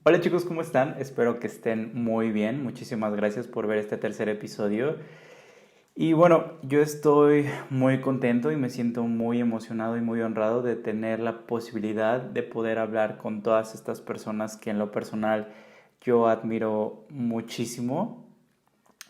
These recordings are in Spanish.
Hola chicos, ¿cómo están? Espero que estén muy bien. Muchísimas gracias por ver este tercer episodio. Y bueno, yo estoy muy contento y me siento muy emocionado y muy honrado de tener la posibilidad de poder hablar con todas estas personas que en lo personal yo admiro muchísimo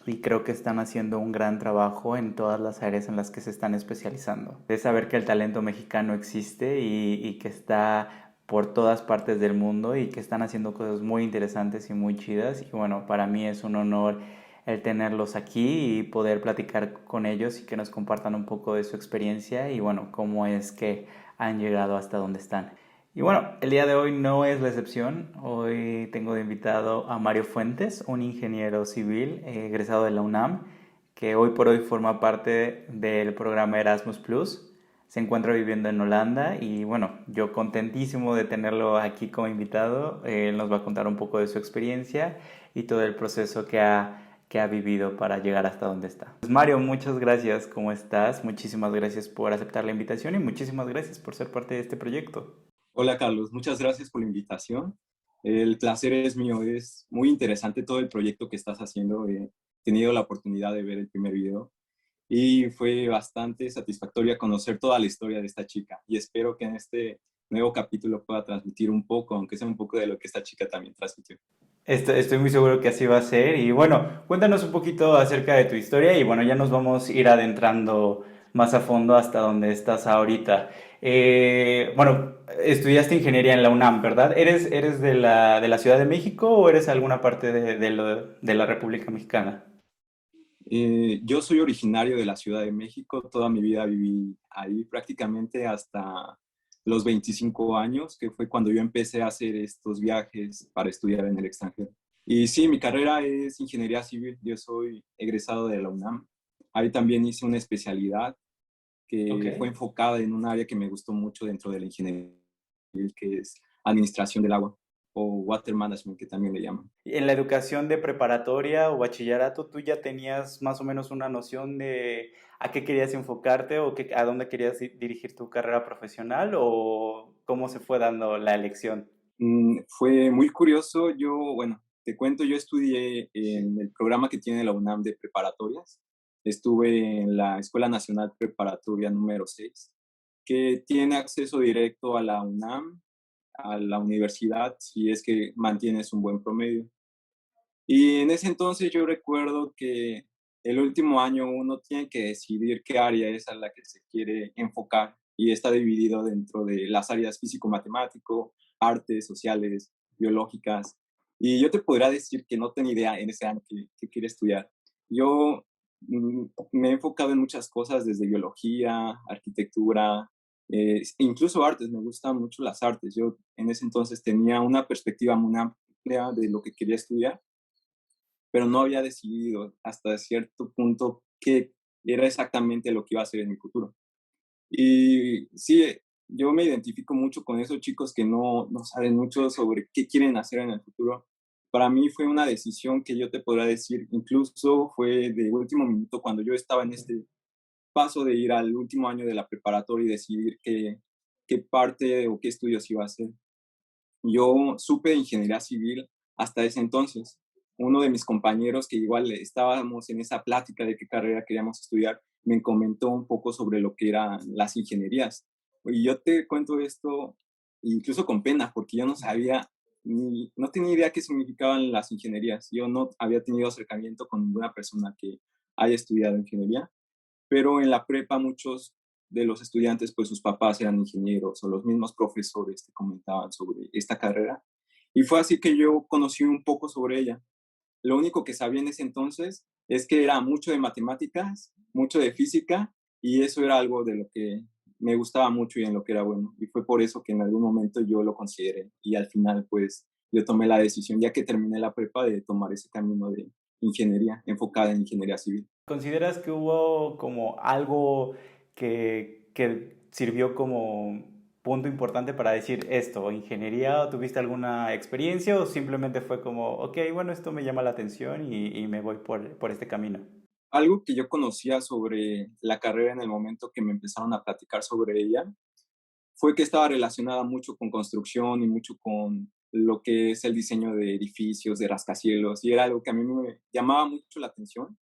y creo que están haciendo un gran trabajo en todas las áreas en las que se están especializando. De saber que el talento mexicano existe y que está por todas partes del mundo y que están haciendo cosas muy interesantes y muy chidas. Y bueno, para mí es un honor el tenerlos aquí y poder platicar con ellos y que nos compartan un poco de su experiencia y bueno, cómo es que han llegado hasta donde están. Y bueno, el día de hoy no es la excepción. Hoy tengo de invitado a Mario Fuentes, un ingeniero civil egresado de la UNAM, que hoy por hoy forma parte del programa Erasmus Plus. Se encuentra viviendo en Holanda y bueno, yo contentísimo de tenerlo aquí como invitado. Él nos va a contar un poco de su experiencia y todo el proceso que ha vivido para llegar hasta donde está. Pues Mario, muchas gracias. ¿Cómo estás? Muchísimas gracias por aceptar la invitación y muchísimas gracias por ser parte de este proyecto. Hola Carlos, muchas gracias por la invitación. El placer es mío, es muy interesante todo el proyecto que estás haciendo. He tenido la oportunidad de ver el primer video y fue bastante satisfactoria conocer toda la historia de esta chica y espero que en este nuevo capítulo pueda transmitir un poco, aunque sea un poco de lo que esta chica también transmitió. Estoy muy seguro que así va a ser. Y bueno, cuéntanos un poquito acerca de tu historia y bueno, ya nos vamos a ir adentrando más a fondo hasta donde estás ahorita. Bueno, estudiaste ingeniería en la UNAM, ¿verdad? ¿Eres de la Ciudad de México o eres de alguna parte de la República Mexicana? Yo soy originario de la Ciudad de México, toda mi vida viví ahí prácticamente hasta los 25 años, que fue cuando yo empecé a hacer estos viajes para estudiar en el extranjero. Y sí, mi carrera es ingeniería civil, yo soy egresado de la UNAM. Ahí también hice una especialidad Ok. que fue enfocada en un área que me gustó mucho dentro de la ingeniería civil, que es administración del agua o water management, que también le llaman. En la educación de preparatoria o bachillerato, ¿tú ya tenías más o menos una noción de a qué querías enfocarte o a dónde querías dirigir tu carrera profesional o cómo se fue dando la elección? Fue muy curioso. Yo, bueno, te cuento, yo estudié en el programa que tiene la UNAM de preparatorias. Estuve en la Escuela Nacional Preparatoria número 6, que tiene acceso directo a la UNAM, a la universidad, si es que mantienes un buen promedio. Y en ese entonces yo recuerdo que el último año uno tiene que decidir qué área es a la que se quiere enfocar y está dividido dentro de las áreas físico-matemático, artes, sociales, biológicas. Y yo te podría decir que no tengo idea en ese año que quería estudiar. Yo me he enfocado en muchas cosas, desde biología, arquitectura, incluso artes. Me gustan mucho las artes. Yo en ese entonces tenía una perspectiva muy amplia de lo que quería estudiar, pero no había decidido hasta cierto punto qué era exactamente lo que iba a hacer en mi futuro. Y sí, yo me identifico mucho con esos chicos que no saben mucho sobre qué quieren hacer en el futuro. Para mí fue una decisión que yo te podría decir, incluso fue de último minuto cuando yo estaba en este paso de ir al último año de la preparatoria y decidir qué parte o qué estudios iba a hacer. Yo supe de ingeniería civil hasta ese entonces. Uno de mis compañeros, que igual estábamos en esa plática de qué carrera queríamos estudiar, me comentó un poco sobre lo que eran las ingenierías. Y yo te cuento esto incluso con pena, porque yo no sabía, no tenía idea qué significaban las ingenierías. Yo no había tenido acercamiento con ninguna persona que haya estudiado ingeniería, pero en la prepa muchos de los estudiantes, pues sus papás eran ingenieros o los mismos profesores te comentaban sobre esta carrera. Y fue así que yo conocí un poco sobre ella. Lo único que sabía en ese entonces es que era mucho de matemáticas, mucho de física, y eso era algo de lo que me gustaba mucho y en lo que era bueno. Y fue por eso que en algún momento yo lo consideré. Y al final, pues, yo tomé la decisión, ya que terminé la prepa, de tomar ese camino de ingeniería, enfocada en ingeniería civil. ¿Consideras que hubo como algo que sirvió como punto importante para decir esto, ingeniería, o tuviste alguna experiencia o simplemente fue como, ok, bueno, esto me llama la atención y me voy por este camino? Algo que yo conocía sobre la carrera en el momento que me empezaron a platicar sobre ella fue que estaba relacionada mucho con construcción y mucho con lo que es el diseño de edificios, de rascacielos, y era algo que a mí me llamaba mucho la atención,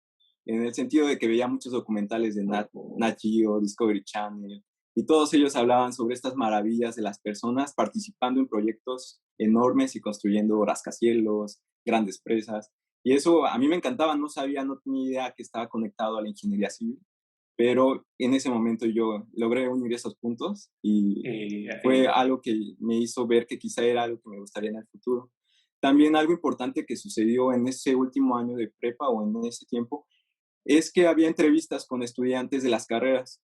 en el sentido de que veía muchos documentales de Nat Geo, Discovery Channel, y todos ellos hablaban sobre estas maravillas de las personas participando en proyectos enormes y construyendo rascacielos, grandes presas. Y eso a mí me encantaba, no sabía, no tenía idea que estaba conectado a la ingeniería civil, pero en ese momento yo logré unir esos puntos y fue algo que me hizo ver que quizá era algo que me gustaría en el futuro. También algo importante que sucedió en ese último año de prepa o en ese tiempo es que había entrevistas con estudiantes de las carreras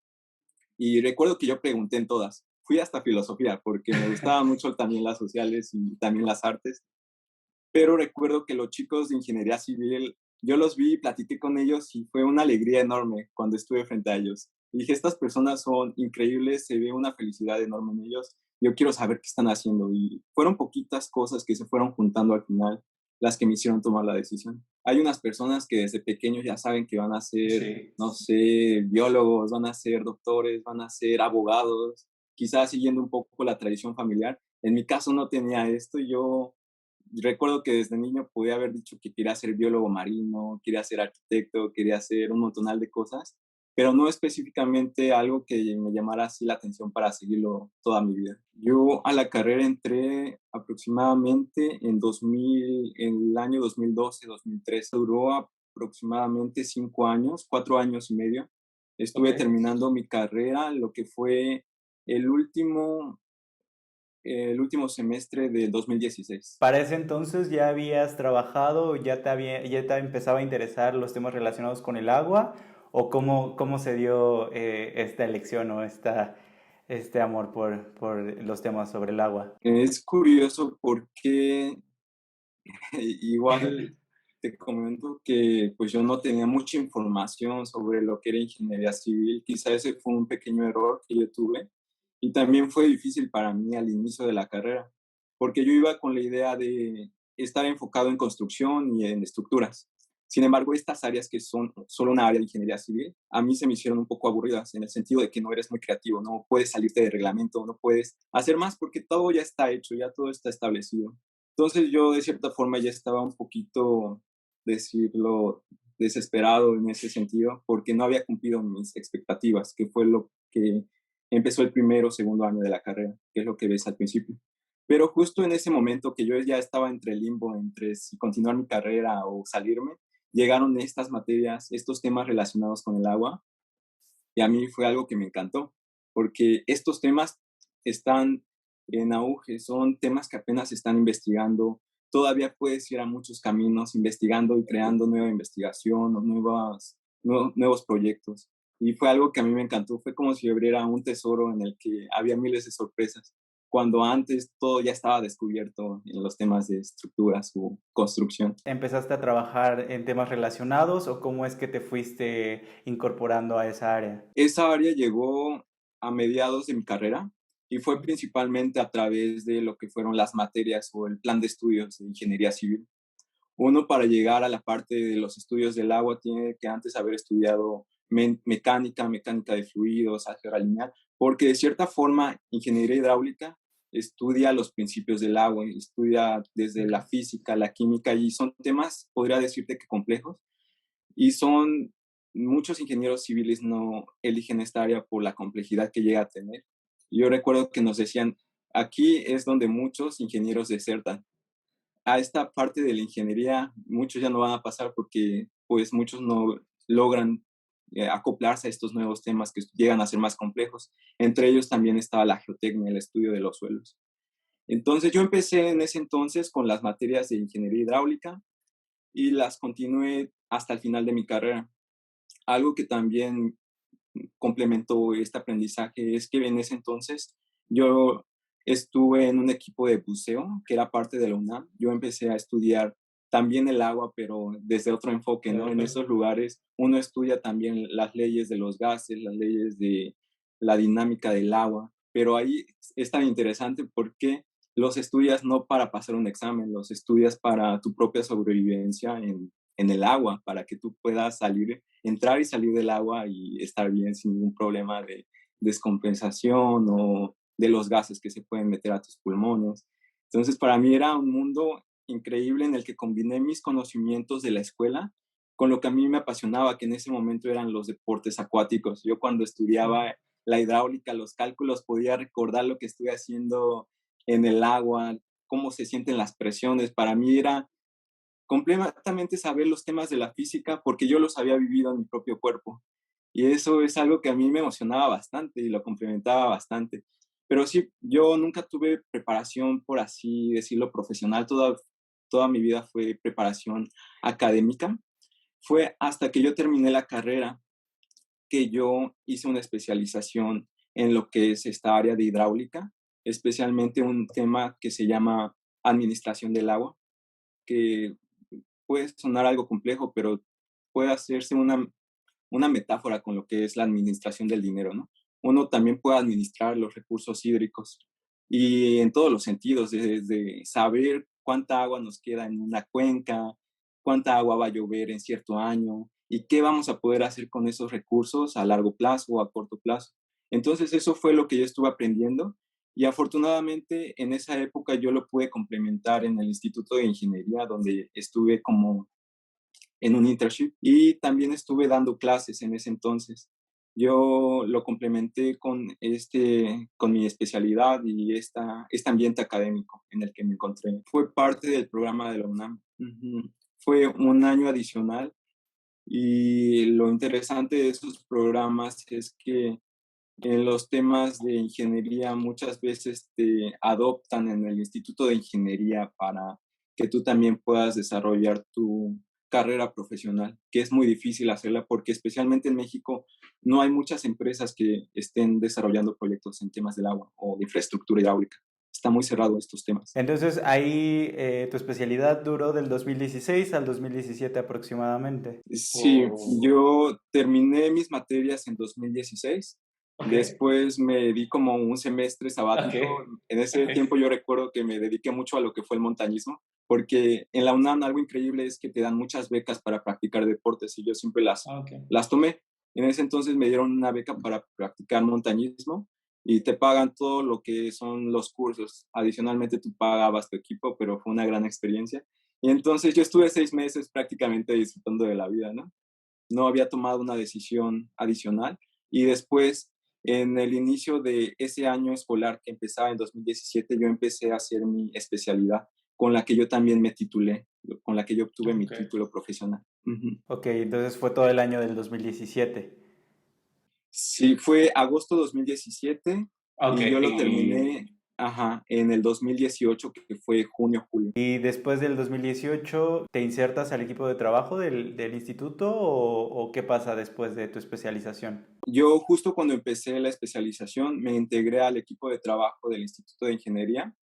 y recuerdo que yo pregunté en todas. Fui hasta filosofía porque me gustaban mucho también las sociales y también las artes, pero recuerdo que los chicos de ingeniería civil, yo los vi, platiqué con ellos y fue una alegría enorme cuando estuve frente a ellos. Y dije, estas personas son increíbles, se ve una felicidad enorme en ellos, yo quiero saber qué están haciendo. Y fueron poquitas cosas que se fueron juntando al final las que me hicieron tomar la decisión. Hay unas personas que desde pequeños ya saben que van a ser, Sí. no sé, biólogos, van a ser doctores, van a ser abogados, quizás siguiendo un poco la tradición familiar. En mi caso no tenía esto y yo recuerdo que desde niño podía haber dicho que quería ser biólogo marino, quería ser arquitecto, quería hacer un montonal de cosas, pero no específicamente algo que me llamara así la atención para seguirlo toda mi vida. Yo a la carrera entré aproximadamente en 2000, en el año 2012, 2013. Duró aproximadamente 5 años, 4 años y medio. Estuve Ok. terminando mi carrera, lo que fue el último el último semestre de 2016. Para ese entonces ya habías trabajado, ya te empezaba a interesar los temas relacionados con el agua, o cómo se dio esta elección o este amor por los temas sobre el agua. Es curioso porque igual te comento que pues yo no tenía mucha información sobre lo que era ingeniería civil. Quizá ese fue un pequeño error que yo tuve y también fue difícil para mí al inicio de la carrera, porque yo iba con la idea de estar enfocado en construcción y en estructuras. Sin embargo, estas áreas que son solo una área de ingeniería civil, a mí se me hicieron un poco aburridas en el sentido de que no eres muy creativo, no puedes salirte de reglamento, no puedes hacer más porque todo ya está hecho, ya todo está establecido. Entonces yo de cierta forma ya estaba un poquito, decirlo, desesperado en ese sentido porque no había cumplido mis expectativas, que fue lo que empezó el primero o segundo año de la carrera, que es lo que ves al principio. Pero justo en ese momento que yo ya estaba entre el limbo, entre si continuar mi carrera o salirme, llegaron estas materias, estos temas relacionados con el agua, y a mí fue algo que me encantó, porque estos temas están en auge, son temas que apenas se están investigando, todavía puedes ir a muchos caminos investigando y creando nueva investigación o nuevos proyectos. Y fue algo que a mí me encantó, fue como si abriera un tesoro en el que había miles de sorpresas, cuando antes todo ya estaba descubierto en los temas de estructuras o construcción. ¿Empezaste a trabajar en temas relacionados o cómo es que te fuiste incorporando a esa área? Esa área llegó a mediados de mi carrera y fue principalmente a través de lo que fueron las materias o el plan de estudios de ingeniería civil. Uno para llegar a la parte de los estudios del agua tiene que antes haber estudiado mecánica de fluidos, álgebra lineal, porque de cierta forma ingeniería hidráulica estudia los principios del agua, estudia desde la física, la química y son temas, podría decirte que complejos, y son muchos ingenieros civiles no eligen esta área por la complejidad que llega a tener. Yo recuerdo que nos decían, aquí es donde muchos ingenieros desertan. A esta parte de la ingeniería muchos ya no van a pasar porque pues muchos no logran acoplarse a estos nuevos temas que llegan a ser más complejos. Entre ellos también estaba la geotecnia, el estudio de los suelos. Entonces yo empecé en ese entonces con las materias de ingeniería hidráulica y las continué hasta el final de mi carrera. Algo que también complementó este aprendizaje es que en ese entonces yo estuve en un equipo de buceo que era parte de la UNAM. Yo empecé a estudiar también el agua, pero desde otro enfoque, ¿no? En esos lugares uno estudia también las leyes de los gases, las leyes de la dinámica del agua, pero ahí es tan interesante porque los estudias no para pasar un examen, los estudias para tu propia sobrevivencia en el agua, para que tú puedas salir, entrar y salir del agua y estar bien sin ningún problema de descompensación o de los gases que se pueden meter a tus pulmones. Entonces, para mí era un mundo increíble en el que combiné mis conocimientos de la escuela con lo que a mí me apasionaba, que en ese momento eran los deportes acuáticos. Yo cuando estudiaba la hidráulica, los cálculos, podía recordar lo que estuve haciendo en el agua, cómo se sienten las presiones. Para mí era completamente saber los temas de la física porque yo los había vivido en mi propio cuerpo. Y eso es algo que a mí me emocionaba bastante y lo complementaba bastante. Pero sí, yo nunca tuve preparación, por así decirlo, profesional. Toda mi vida fue preparación académica. Fue hasta que yo terminé la carrera que yo hice una especialización en lo que es esta área de hidráulica, especialmente un tema que se llama administración del agua, que puede sonar algo complejo, pero puede hacerse una metáfora con lo que es la administración del dinero, ¿no? Uno también puede administrar los recursos hídricos y en todos los sentidos, desde saber cuánta agua nos queda en una cuenca, cuánta agua va a llover en cierto año y qué vamos a poder hacer con esos recursos a largo plazo o a corto plazo. Entonces eso fue lo que yo estuve aprendiendo y afortunadamente en esa época yo lo pude complementar en el Instituto de Ingeniería, donde estuve como en un internship y también estuve dando clases en ese entonces. Yo lo complementé con mi especialidad y este ambiente académico en el que me encontré. Fue parte del programa de la UNAM. Ujú. Fue un año adicional y lo interesante de esos programas es que en los temas de ingeniería muchas veces te adoptan en el Instituto de Ingeniería para que tú también puedas desarrollar tu carrera profesional, que es muy difícil hacerla porque especialmente en México no hay muchas empresas que estén desarrollando proyectos en temas del agua o de infraestructura hidráulica. Está muy cerrado estos temas. Entonces ahí tu especialidad duró del 2016 al 2017 aproximadamente. Sí, O... yo terminé mis materias en 2016. Ok, Después me di como un semestre ok, sabático. En ese ok. tiempo yo recuerdo que me dediqué mucho a lo que fue el montañismo, porque en la UNAM algo increíble es que te dan muchas becas para practicar deportes y yo siempre Ok. las tomé. En ese entonces me dieron una beca para practicar montañismo y te pagan todo lo que son los cursos. Adicionalmente tú pagabas tu equipo, pero fue una gran experiencia. Y entonces yo estuve 6 meses prácticamente disfrutando de la vida, ¿no? No había tomado una decisión adicional. Y después, en el inicio de ese año escolar que empezaba en 2017, yo empecé a hacer mi especialidad, con la que yo también me titulé, con la que yo obtuve mi Ok. título profesional. Ujú. Ok, entonces fue todo el año del 2017. Sí, fue agosto 2017 Ok, y yo lo y, terminé, ajá, en el 2018, que fue junio, julio. y después del 2018, ¿te insertas al equipo de trabajo del instituto o qué pasa después de tu especialización? Yo justo cuando empecé la especialización me integré al equipo de trabajo del Instituto de Ingeniería.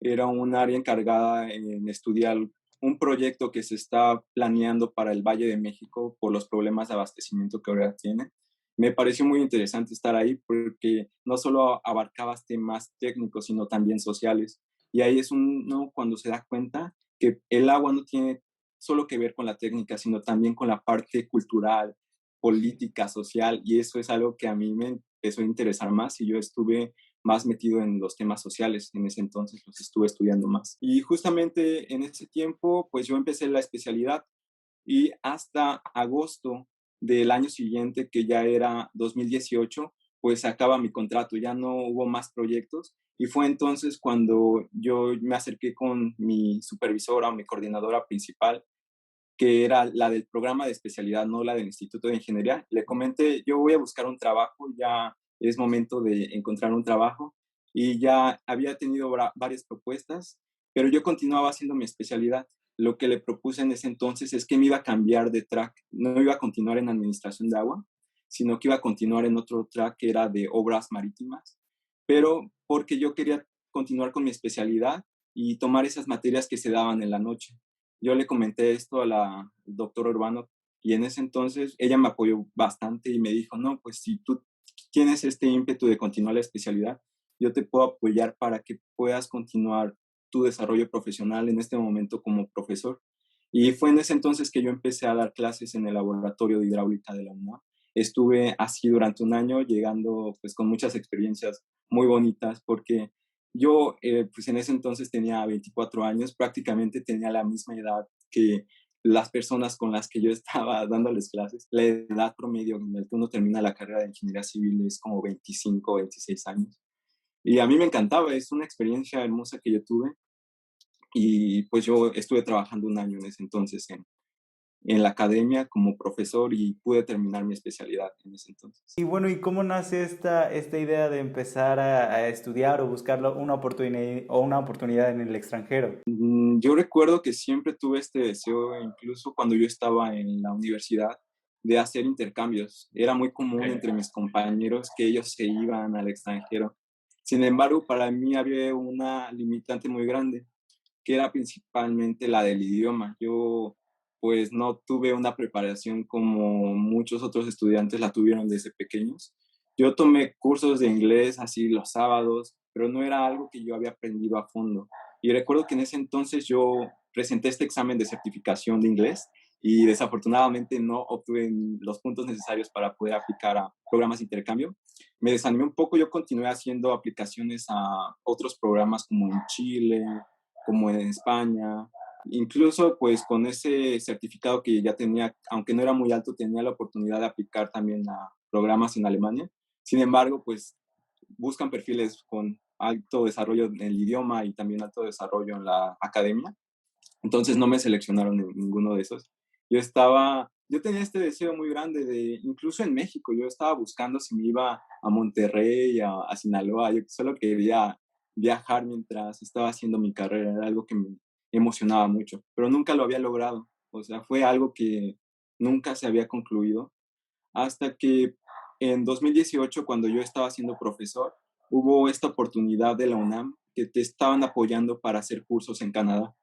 Era un área encargada en estudiar un proyecto que se está planeando para el Valle de México por los problemas de abastecimiento que ahora tiene. Me pareció muy interesante estar ahí porque no solo abarcabas temas técnicos, sino también sociales. Y ahí es uno cuando se da cuenta que el agua no tiene solo que ver con la técnica, sino también con la parte cultural, política, social, y eso es algo que a mí me empezó a interesar más y yo estuve más metido en los temas sociales. En ese entonces los estuve estudiando más. Y justamente en ese tiempo, pues yo empecé la especialidad y hasta agosto del año siguiente, que ya era 2018, pues se acaba mi contrato, ya no hubo más proyectos. Y fue entonces cuando yo me acerqué con mi supervisora o mi coordinadora principal, que era la del programa de especialidad, no la del Instituto de Ingeniería. Le comenté, yo voy a buscar un trabajo, ya es momento de encontrar un trabajo y ya había tenido varias propuestas, pero yo continuaba haciendo mi especialidad. Lo que le propuse en ese entonces es que me iba a cambiar de track, no iba a continuar en administración de agua, sino que iba a continuar en otro track que era de obras marítimas, pero porque yo quería continuar con mi especialidad y tomar esas materias que se daban en la noche. Yo le comenté esto a la doctora Urbano y en ese entonces ella me apoyó bastante y me dijo, no, pues si tú tienes este ímpetu de continuar la especialidad, yo te puedo apoyar para que puedas continuar tu desarrollo profesional en este momento como profesor. Y fue en ese entonces que yo empecé a dar clases en el laboratorio de hidráulica de la UNAM. Estuve así durante un año, llegando pues con muchas experiencias muy bonitas, porque Pues en ese entonces tenía 24 años, prácticamente tenía la misma edad que las personas con las que yo estaba dándoles clases. La edad promedio en el que uno termina la carrera de ingeniería civil es como 25, 26 años. Y a mí me encantaba, es una experiencia hermosa que yo tuve. Y pues yo estuve trabajando un año en ese entonces en la academia como profesor y pude terminar mi especialidad en ese entonces. Y bueno, ¿y cómo nace esta idea de empezar a estudiar o buscar una oportunidad en el extranjero? Yo recuerdo que siempre tuve este deseo, incluso cuando yo estaba en la universidad, de hacer intercambios. Era muy común entre mis compañeros que ellos se iban al extranjero. Sin embargo, para mí había una limitante muy grande, que era principalmente la del idioma. Yo pues no tuve una preparación como muchos otros estudiantes la tuvieron desde pequeños. Yo tomé cursos de inglés así los sábados, pero no era algo que yo había aprendido a fondo. Y recuerdo que en ese entonces yo presenté este examen de certificación de inglés y desafortunadamente no obtuve los puntos necesarios para poder aplicar a programas de intercambio. Me desanimé un poco, yo continué haciendo aplicaciones a otros programas como en Chile, como en España. Incluso pues con ese certificado que ya tenía, aunque no era muy alto, tenía la oportunidad de aplicar también a programas en Alemania. Sin embargo, pues buscan perfiles con alto desarrollo en el idioma y también alto desarrollo en la academia. Entonces no me seleccionaron en ninguno de esos. Yo tenía este deseo muy grande de, incluso en México, yo estaba buscando si me iba a Monterrey, a Sinaloa, yo solo quería viajar mientras estaba haciendo mi carrera, era algo que me emocionaba mucho, pero nunca lo había logrado, o sea, fue algo que nunca se había concluido, hasta que en 2018, cuando yo estaba siendo profesor, hubo esta oportunidad de la UNAM que te estaban apoyando para hacer cursos en Canadá.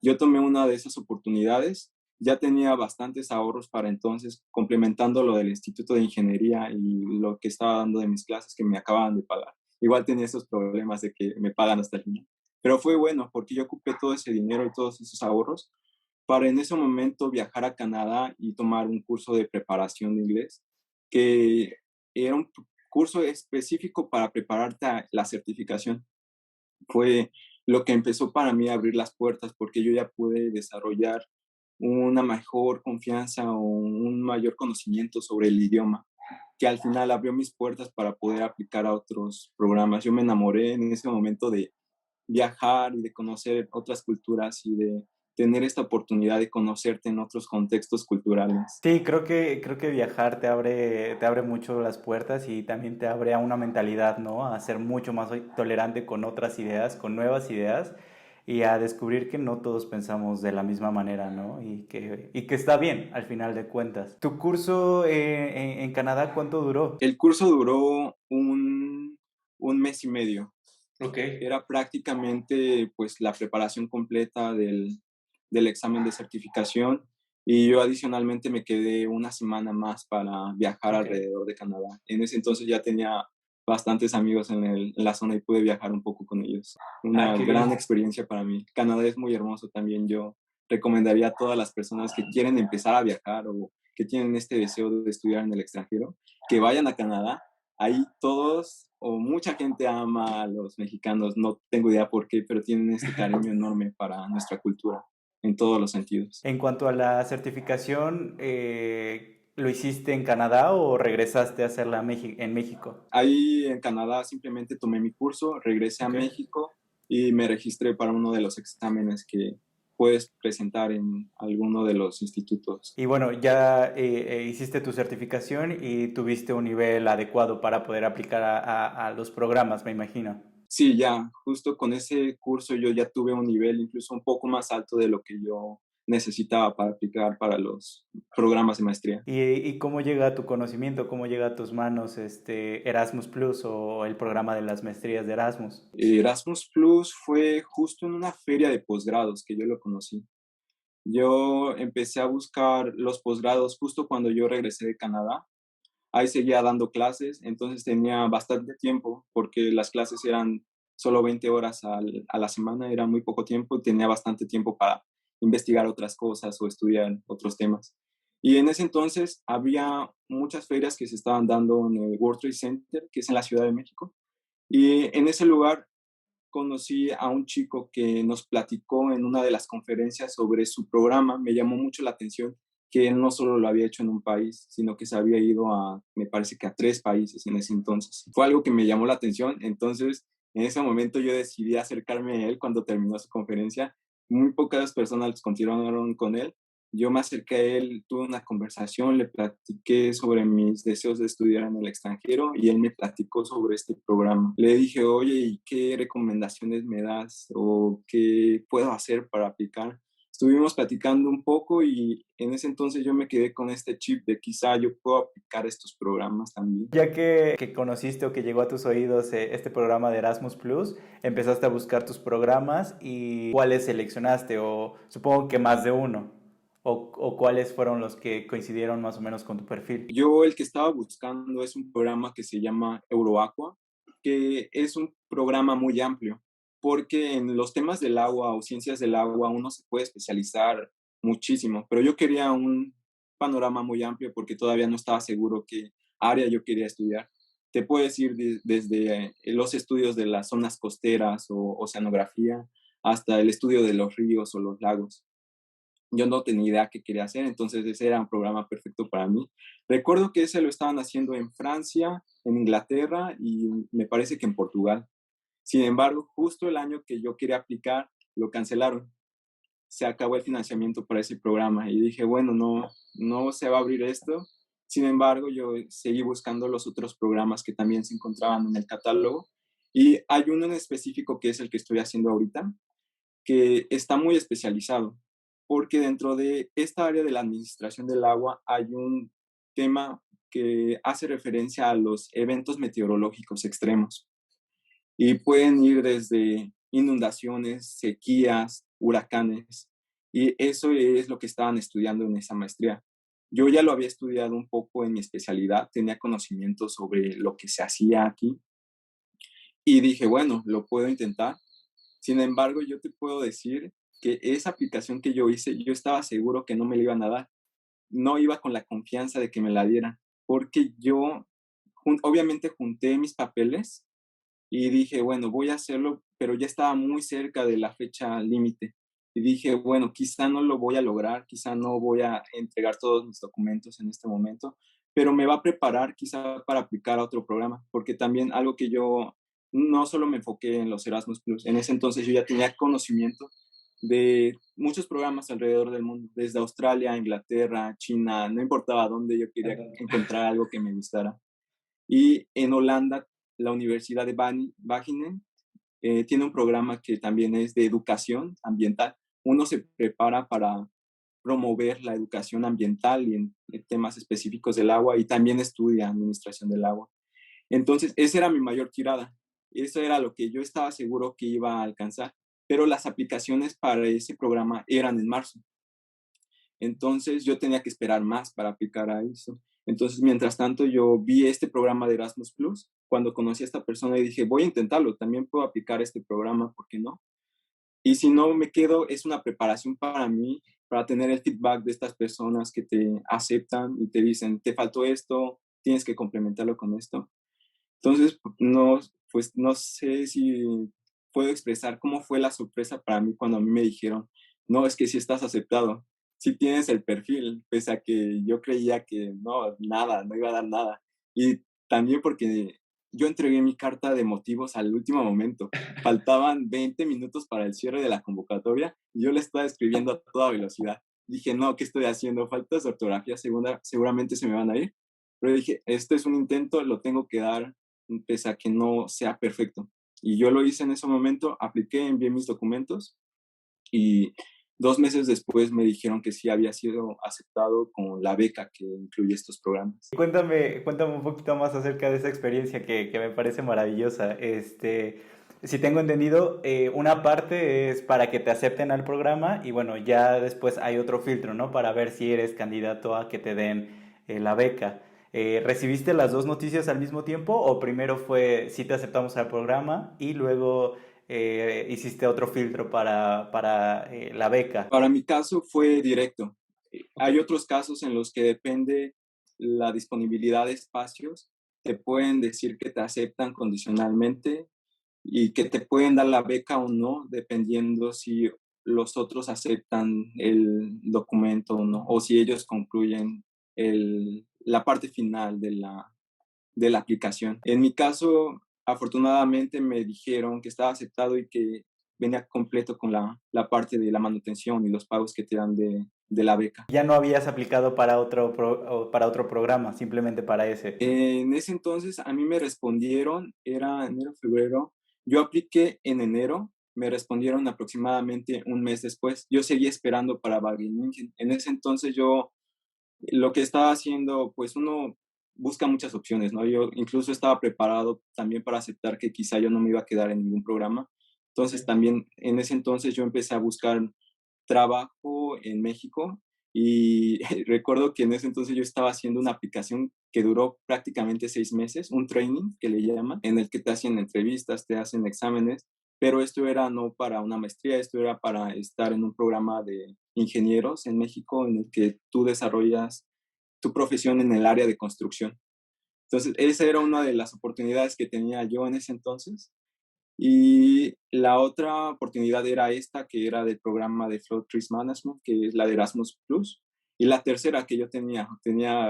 Yo tomé una de esas oportunidades, ya tenía bastantes ahorros para entonces, complementando lo del Instituto de Ingeniería y lo que estaba dando de mis clases que me acababan de pagar. Igual tenía esos problemas de que me pagan hasta el final. Pero fue bueno porque yo ocupé todo ese dinero y todos esos ahorros para en ese momento viajar a Canadá y tomar un curso de preparación de inglés, que era un curso específico para prepararte a la certificación. Fue lo que empezó para mí a abrir las puertas porque yo ya pude desarrollar una mejor confianza o un mayor conocimiento sobre el idioma, que al final abrió mis puertas para poder aplicar a otros programas. Yo me enamoré en ese momento de viajar y de conocer otras culturas y de tener esta oportunidad de conocerte en otros contextos culturales. Sí, creo que viajar te abre mucho las puertas y también te abre a una mentalidad, ¿no? A ser mucho más tolerante con otras ideas, con nuevas ideas y a descubrir que no todos pensamos de la misma manera, ¿no? Y que está bien al final de cuentas. ¿Tu curso en Canadá cuánto duró? El curso duró un mes y medio. Ok. Era prácticamente pues la preparación completa del examen de certificación y yo adicionalmente me quedé una semana más para viajar Ok. alrededor de Canadá. En ese entonces ya tenía bastantes amigos en la zona y pude viajar un poco con ellos. Ah, Una qué gran bien. experiencia para mí. Canadá es muy hermoso también. Yo recomendaría a todas las personas que quieren empezar a viajar o que tienen este deseo de estudiar en el extranjero, que vayan a Canadá. Ahí todos o mucha gente ama a los mexicanos, no tengo idea por qué, pero tienen este cariño enorme para nuestra cultura en todos los sentidos. En cuanto a la certificación, ¿lo hiciste en Canadá o regresaste a hacerla en México? Ahí en Canadá simplemente tomé mi curso, regresé a Ok. México y me registré para uno de los exámenes que puedes presentar en alguno de los institutos. Y bueno, ya hiciste tu certificación y tuviste un nivel adecuado para poder aplicar a los programas, me imagino. Sí, ya, justo con ese curso yo ya tuve un nivel incluso un poco más alto de lo que yo necesitaba para aplicar para los programas de maestría. ¿Y cómo llega a tu conocimiento, cómo llega a tus manos Erasmus Plus o el programa de las maestrías de Erasmus? Erasmus Plus fue justo en una feria de posgrados que yo lo conocí. Yo empecé a buscar los posgrados justo cuando yo regresé de Canadá. Ahí seguía dando clases, entonces tenía bastante tiempo porque las clases eran solo 20 horas a la semana, era muy poco tiempo, tenía bastante tiempo para investigar otras cosas o estudiar otros temas. Y en ese entonces había muchas ferias que se estaban dando en el World Trade Center, que es en la Ciudad de México, y en ese lugar conocí a un chico que nos platicó en una de las conferencias sobre su programa. Me llamó mucho la atención que él no solo lo había hecho en un país, sino que se había ido a, me parece que a 3 países en ese entonces. Fue algo que me llamó la atención, entonces en ese momento yo decidí acercarme a él cuando terminó su conferencia. Muy pocas personas continuaron con él. Yo me acerqué a él, tuve una conversación, le platiqué sobre mis deseos de estudiar en el extranjero y él me platicó sobre este programa. Le dije, oye, ¿y qué recomendaciones me das o qué puedo hacer para aplicar? Estuvimos platicando un poco y en ese entonces yo me quedé con este chip de quizá yo puedo aplicar estos programas también. Ya que conociste o que llegó a tus oídos este programa de Erasmus Plus, empezaste a buscar tus programas y cuáles seleccionaste, o supongo que más de uno, o cuáles fueron los que coincidieron más o menos con tu perfil. Yo el que estaba buscando es un programa que se llama Euroaqua, que es un programa muy amplio, porque en los temas del agua o ciencias del agua uno se puede especializar muchísimo, pero yo quería un panorama muy amplio porque todavía no estaba seguro qué área yo quería estudiar. Te puedes ir desde los estudios de las zonas costeras o oceanografía hasta el estudio de los ríos o los lagos. Yo no tenía idea qué quería hacer, entonces ese era un programa perfecto para mí. Recuerdo que ese lo estaban haciendo en Francia, en Inglaterra y me parece que en Portugal. Sin embargo, justo el año que yo quería aplicar, lo cancelaron. Se acabó el financiamiento para ese programa y dije, bueno, no se va a abrir esto. Sin embargo, yo seguí buscando los otros programas que también se encontraban en el catálogo y hay uno en específico que es el que estoy haciendo ahorita, que está muy especializado, porque dentro de esta área de la administración del agua hay un tema que hace referencia a los eventos meteorológicos extremos y pueden ir desde inundaciones, sequías, huracanes, y eso es lo que estaban estudiando en esa maestría. Yo ya lo había estudiado un poco en mi especialidad, tenía conocimiento sobre lo que se hacía aquí y dije, bueno, lo puedo intentar. Sin embargo, yo te puedo decir que esa aplicación que yo hice, yo estaba seguro que no me la iban a dar. No iba con la confianza de que me la dieran, porque yo obviamente junté mis papeles y dije, bueno, voy a hacerlo, pero ya estaba muy cerca de la fecha límite. Y dije, bueno, quizá no lo voy a lograr, quizá no voy a entregar todos mis documentos en este momento, pero me va a preparar quizá para aplicar a otro programa, porque también algo que yo no solo me enfoqué en los Erasmus Plus, en ese entonces yo ya tenía conocimiento de muchos programas alrededor del mundo, desde Australia, Inglaterra, China, no importaba dónde yo quería encontrar algo que me gustara. Y en Holanda, la Universidad de Wageningen tiene un programa que también es de educación ambiental. Uno se prepara para promover la educación ambiental y en temas específicos del agua y también estudia administración del agua. Entonces, esa era mi mayor tirada. Eso era lo que yo estaba seguro que iba a alcanzar. Pero las aplicaciones para ese programa eran en marzo. Entonces yo tenía que esperar más para aplicar a eso. Entonces, mientras tanto, yo vi este programa de Erasmus Plus. Cuando conocí a esta persona y dije, voy a intentarlo, también puedo aplicar este programa, ¿por qué no? Y si no me quedo, es una preparación para mí, para tener el feedback de estas personas que te aceptan y te dicen, te faltó esto, tienes que complementarlo con esto. Entonces, no, pues no sé si puedo expresar cómo fue la sorpresa para mí cuando a mí me dijeron, no, es que sí estás aceptado, sí tienes el perfil, pese a que yo creía que no, nada, no iba a dar nada. Y también porque yo entregué mi carta de motivos al último momento. Faltaban 20 minutos para el cierre de la convocatoria y yo le estaba escribiendo a toda velocidad. Dije, no, ¿qué estoy haciendo? Faltas de ortografía, seguramente se me van a ir. Pero dije, esto es un intento, lo tengo que dar pese a que no sea perfecto. Y yo lo hice en ese momento, apliqué, envié mis documentos y 2 meses después me dijeron que sí había sido aceptado con la beca que incluye estos programas. Cuéntame un poquito más acerca de esa experiencia que me parece maravillosa. Si tengo entendido, una parte es para que te acepten al programa y bueno, ya después hay otro filtro, ¿no? Para ver si eres candidato a que te den la beca. ¿Recibiste las dos noticias al mismo tiempo o primero fue si te aceptamos al programa y luego hiciste otro filtro para la beca? Para mi caso fue directo. Hay otros casos en los que depende la disponibilidad de espacios. Te pueden decir que te aceptan condicionalmente y que te pueden dar la beca o no, dependiendo si los otros aceptan el documento o no, o si ellos concluyen la parte final de la aplicación. En mi caso, afortunadamente me dijeron que estaba aceptado y que venía completo con la parte de la manutención y los pagos que te dan de la beca. Ya no habías aplicado para para otro programa, simplemente para ese. En ese entonces a mí me respondieron, era enero, febrero, yo apliqué en enero, me respondieron aproximadamente un mes después. Yo seguía esperando para Wageningen. En ese entonces yo lo que estaba haciendo, pues uno busca muchas opciones, ¿no? Yo incluso estaba preparado también para aceptar que quizá yo no me iba a quedar en ningún programa. Entonces también en ese entonces yo empecé a buscar trabajo en México y recuerdo que en ese entonces yo estaba haciendo una aplicación que duró prácticamente 6 meses, un training que le llaman, en el que te hacen entrevistas, te hacen exámenes, pero esto era no para una maestría, esto era para estar en un programa de ingenieros en México en el que tú desarrollas tu profesión en el área de construcción. Entonces, esa era una de las oportunidades que tenía yo en ese entonces. Y la otra oportunidad era esta, que era del programa de Flow Trees Management, que es la de Erasmus Plus. Y la tercera que yo tenía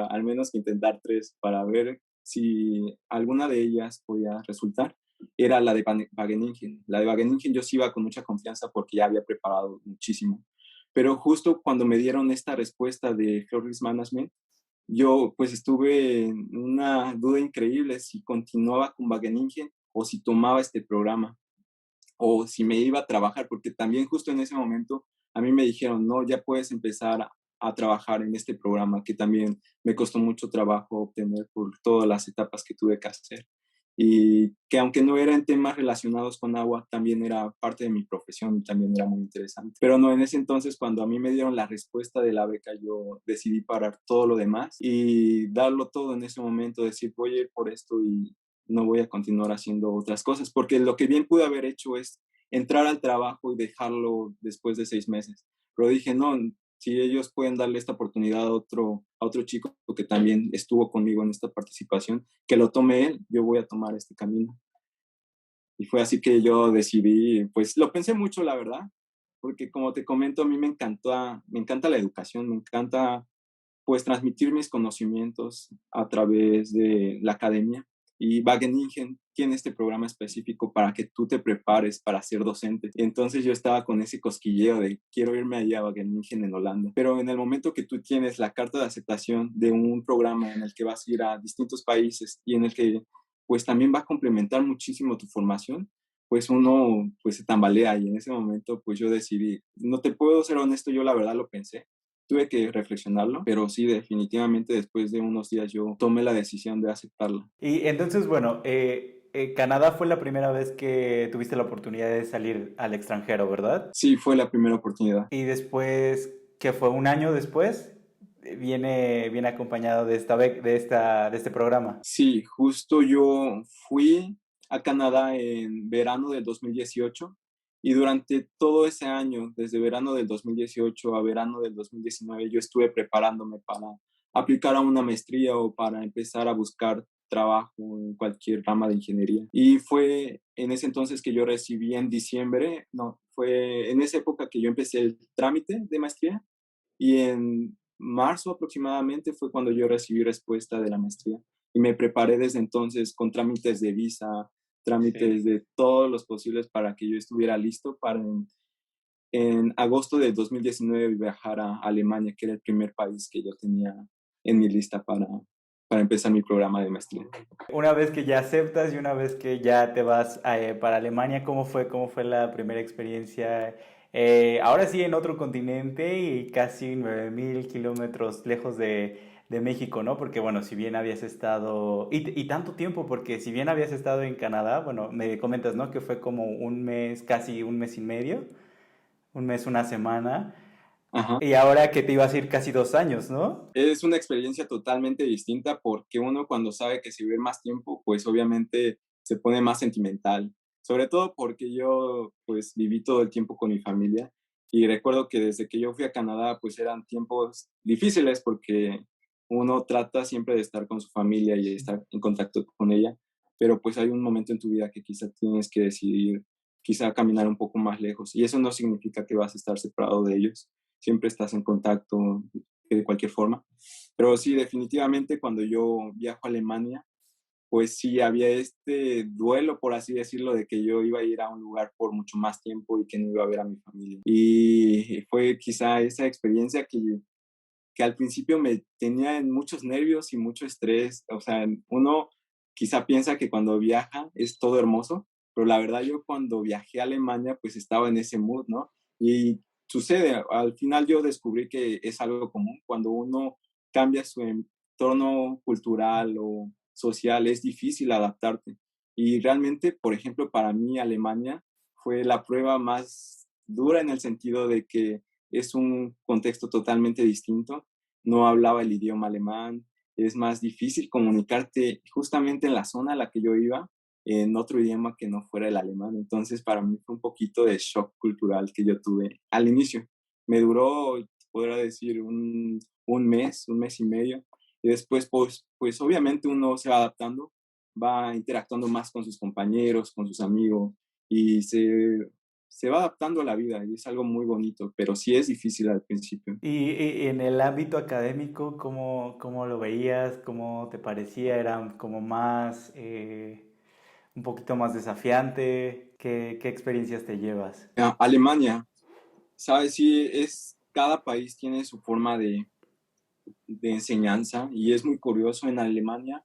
al menos que intentar tres para ver si alguna de ellas podía resultar, era la de Wageningen. La de Wageningen yo sí iba con mucha confianza porque ya había preparado muchísimo. Pero justo cuando me dieron esta respuesta de Flow Trees Management, yo pues estuve en una duda increíble si continuaba con Wageningen o si tomaba este programa o si me iba a trabajar, porque también justo en ese momento a mí me dijeron, no, ya puedes empezar a trabajar en este programa, que también me costó mucho trabajo obtener por todas las etapas que tuve que hacer. Y que aunque no eran temas relacionados con agua, también era parte de mi profesión y también era muy interesante. Pero no, en ese entonces, cuando a mí me dieron la respuesta de la beca, yo decidí parar todo lo demás y darlo todo en ese momento, decir, voy a ir por esto y no voy a continuar haciendo otras cosas, porque lo que bien pude haber hecho es entrar al trabajo y dejarlo después de 6 meses. Pero dije, no, si ellos pueden darle esta oportunidad a otro chico que también estuvo conmigo en esta participación, que lo tome él, yo voy a tomar este camino. Y fue así que yo decidí, pues lo pensé mucho, la verdad, porque como te comento, a mí me encanta la educación, me encanta pues transmitir mis conocimientos a través de la academia. Y Wageningen tiene este programa específico para que tú te prepares para ser docente. Entonces yo estaba con ese cosquilleo de quiero irme allá a Wageningen en Holanda. Pero en el momento que tú tienes la carta de aceptación de un programa en el que vas a ir a distintos países y en el que pues también va a complementar muchísimo tu formación, pues uno pues se tambalea y en ese momento pues yo decidí, no te puedo ser honesto, yo la verdad lo pensé, tuve que reflexionarlo, pero sí, definitivamente después de unos días yo tomé la decisión de aceptarlo. Y entonces, bueno, Canadá fue la primera vez que tuviste la oportunidad de salir al extranjero, ¿verdad? Sí, fue la primera oportunidad. Y después, que fue un año después, viene acompañado de de este programa. Sí, justo yo fui a Canadá en verano del 2018 y durante todo ese año, desde verano del 2018 a verano del 2019, yo estuve preparándome para aplicar a una maestría o para empezar a buscar trabajo en cualquier rama de ingeniería. Y fue en ese entonces que yo recibí en diciembre, no, fue en esa época que yo empecé el trámite de maestría y en marzo aproximadamente fue cuando yo recibí respuesta de la maestría y me preparé desde entonces con trámites de visa, trámites Sí. de todos los posibles para que yo estuviera listo para en agosto de 2019 viajar a Alemania, que era el primer país que yo tenía en mi lista para empezar mi programa de maestría. Una vez que ya aceptas y una vez que ya te vas para Alemania, ¿cómo fue la primera experiencia? Ahora sí en otro continente y casi 9000 kilómetros lejos de México, ¿no? Porque bueno, si bien habías estado, y tanto tiempo, porque si bien habías estado en Canadá, bueno, me comentas, ¿no? Que fue como un mes, casi un mes y medio, un mes, una semana, Ajá. y ahora que te ibas a ir casi 2 años, ¿no? Es una experiencia totalmente distinta porque uno cuando sabe que se vive más tiempo, pues obviamente se pone más sentimental. Sobre todo porque yo pues viví todo el tiempo con mi familia y recuerdo que desde que yo fui a Canadá pues eran tiempos difíciles porque uno trata siempre de estar con su familia y de estar en contacto con ella, pero pues hay un momento en tu vida que quizá tienes que decidir, quizá caminar un poco más lejos. Y eso no significa que vas a estar separado de ellos, siempre estás en contacto de cualquier forma. Pero sí, definitivamente cuando yo viajo a Alemania, pues sí había este duelo, por así decirlo, de que yo iba a ir a un lugar por mucho más tiempo y que no iba a ver a mi familia. Y fue quizá esa experiencia que al principio me tenía en muchos nervios y mucho estrés. O sea, uno quizá piensa que cuando viaja es todo hermoso, pero la verdad yo cuando viajé a Alemania pues estaba en ese mood, ¿no? Y sucede, al final yo descubrí que es algo común. Cuando uno cambia su entorno cultural o social, es difícil adaptarte. Y realmente, por ejemplo, para mí Alemania fue la prueba más dura en el sentido de que es un contexto totalmente distinto. No hablaba el idioma alemán, es más difícil comunicarte justamente en la zona a la que yo iba en otro idioma que no fuera el alemán. Entonces, para mí fue un poquito de shock cultural que yo tuve al inicio. Me duró, podría decir, un mes y medio. Y después, pues obviamente uno se va adaptando, va interactuando más con sus compañeros, con sus amigos, y se va adaptando a la vida y es algo muy bonito, pero sí es difícil al principio. Y en el ámbito académico, cómo lo veías? ¿Cómo te parecía? ¿Era como más, un poquito más desafiante? ¿Qué experiencias te llevas? Alemania, ¿sabes? Sí, cada país tiene su forma de enseñanza y es muy curioso. En Alemania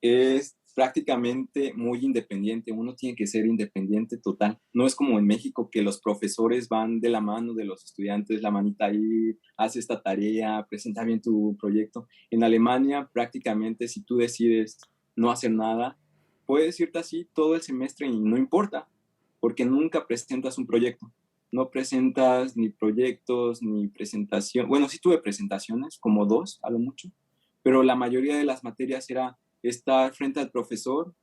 es prácticamente muy independiente, uno tiene que ser independiente total. No es como en México que los profesores van de la mano de los estudiantes, la manita ahí, haz esta tarea, presenta bien tu proyecto. En Alemania prácticamente si tú decides no hacer nada, puedes irte así todo el semestre y no importa, porque nunca presentas un proyecto. No presentas ni proyectos, ni presentación. Bueno, sí tuve presentaciones, como dos a lo mucho, pero la mayoría de las materias era estar frente al profesor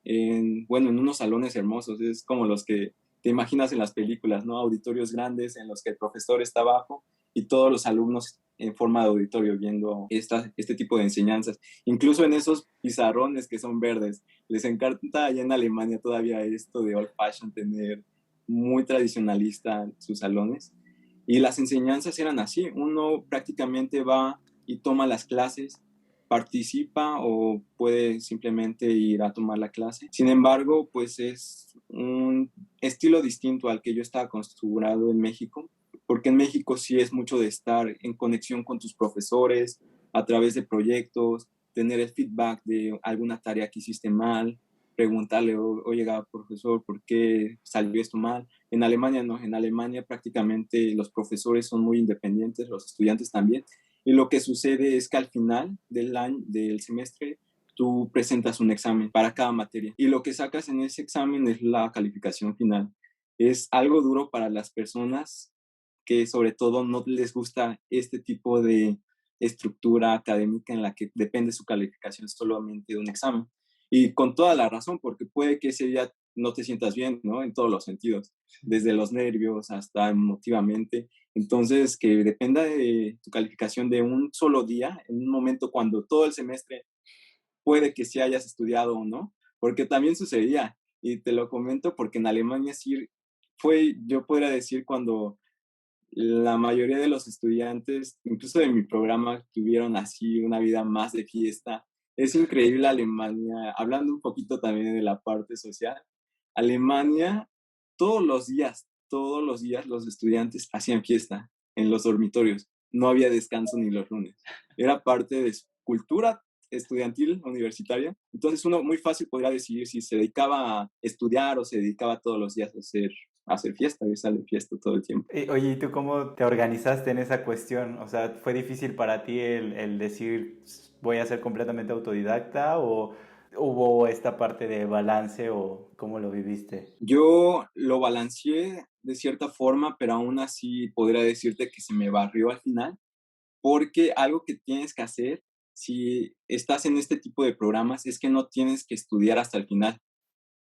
bueno, en unos salones hermosos, es como los que te imaginas en las películas, ¿no? Auditorios grandes en los que el profesor está abajo y todos los alumnos en forma de auditorio viendo este tipo de enseñanzas. Incluso en esos pizarrones que son verdes, les encanta allá en Alemania todavía esto de old fashion, tener muy tradicionalista sus salones. Y las enseñanzas eran así, uno prácticamente va y toma las clases, participa o puede simplemente ir a tomar la clase. Sin embargo, pues es un estilo distinto al que yo estaba acostumbrado en México, porque en México sí es mucho de estar en conexión con tus profesores a través de proyectos, tener el feedback de alguna tarea que hiciste mal, preguntarle, oye, profesor, ¿por qué salió esto mal? En Alemania no, en Alemania prácticamente los profesores son muy independientes, los estudiantes también, y lo que sucede es que al final del año, del semestre, tú presentas un examen para cada materia y lo que sacas en ese examen es la calificación final. Es algo duro para las personas que sobre todo no les gusta este tipo de estructura académica en la que depende su calificación solamente de un examen. Y con toda la razón, porque puede que ese día no te sientas bien, ¿no? En todos los sentidos, desde los nervios hasta emotivamente. Entonces, que dependa de tu calificación de un solo día, en un momento cuando todo el semestre puede que sí hayas estudiado o no, porque también sucedía, y te lo comento porque en Alemania sí fue, yo podría decir, cuando la mayoría de los estudiantes, incluso de mi programa, tuvieron así una vida más de fiesta. Es increíble Alemania, hablando un poquito también de la parte social. Alemania, todos los días los estudiantes hacían fiesta en los dormitorios. No había descanso ni los lunes. Era parte de su cultura estudiantil universitaria. Entonces uno muy fácil podría decidir si se dedicaba a estudiar o se dedicaba todos los días a hacer fiesta, y sale fiesta todo el tiempo. Oye, ¿y tú cómo te organizaste en esa cuestión? O sea, ¿fue difícil para ti el decir voy a ser completamente autodidacta o hubo esta parte de balance o cómo lo viviste? Yo lo balanceé de cierta forma, pero aún así podría decirte que se me barrió al final, porque algo que tienes que hacer si estás en este tipo de programas es que no tienes que estudiar hasta el final.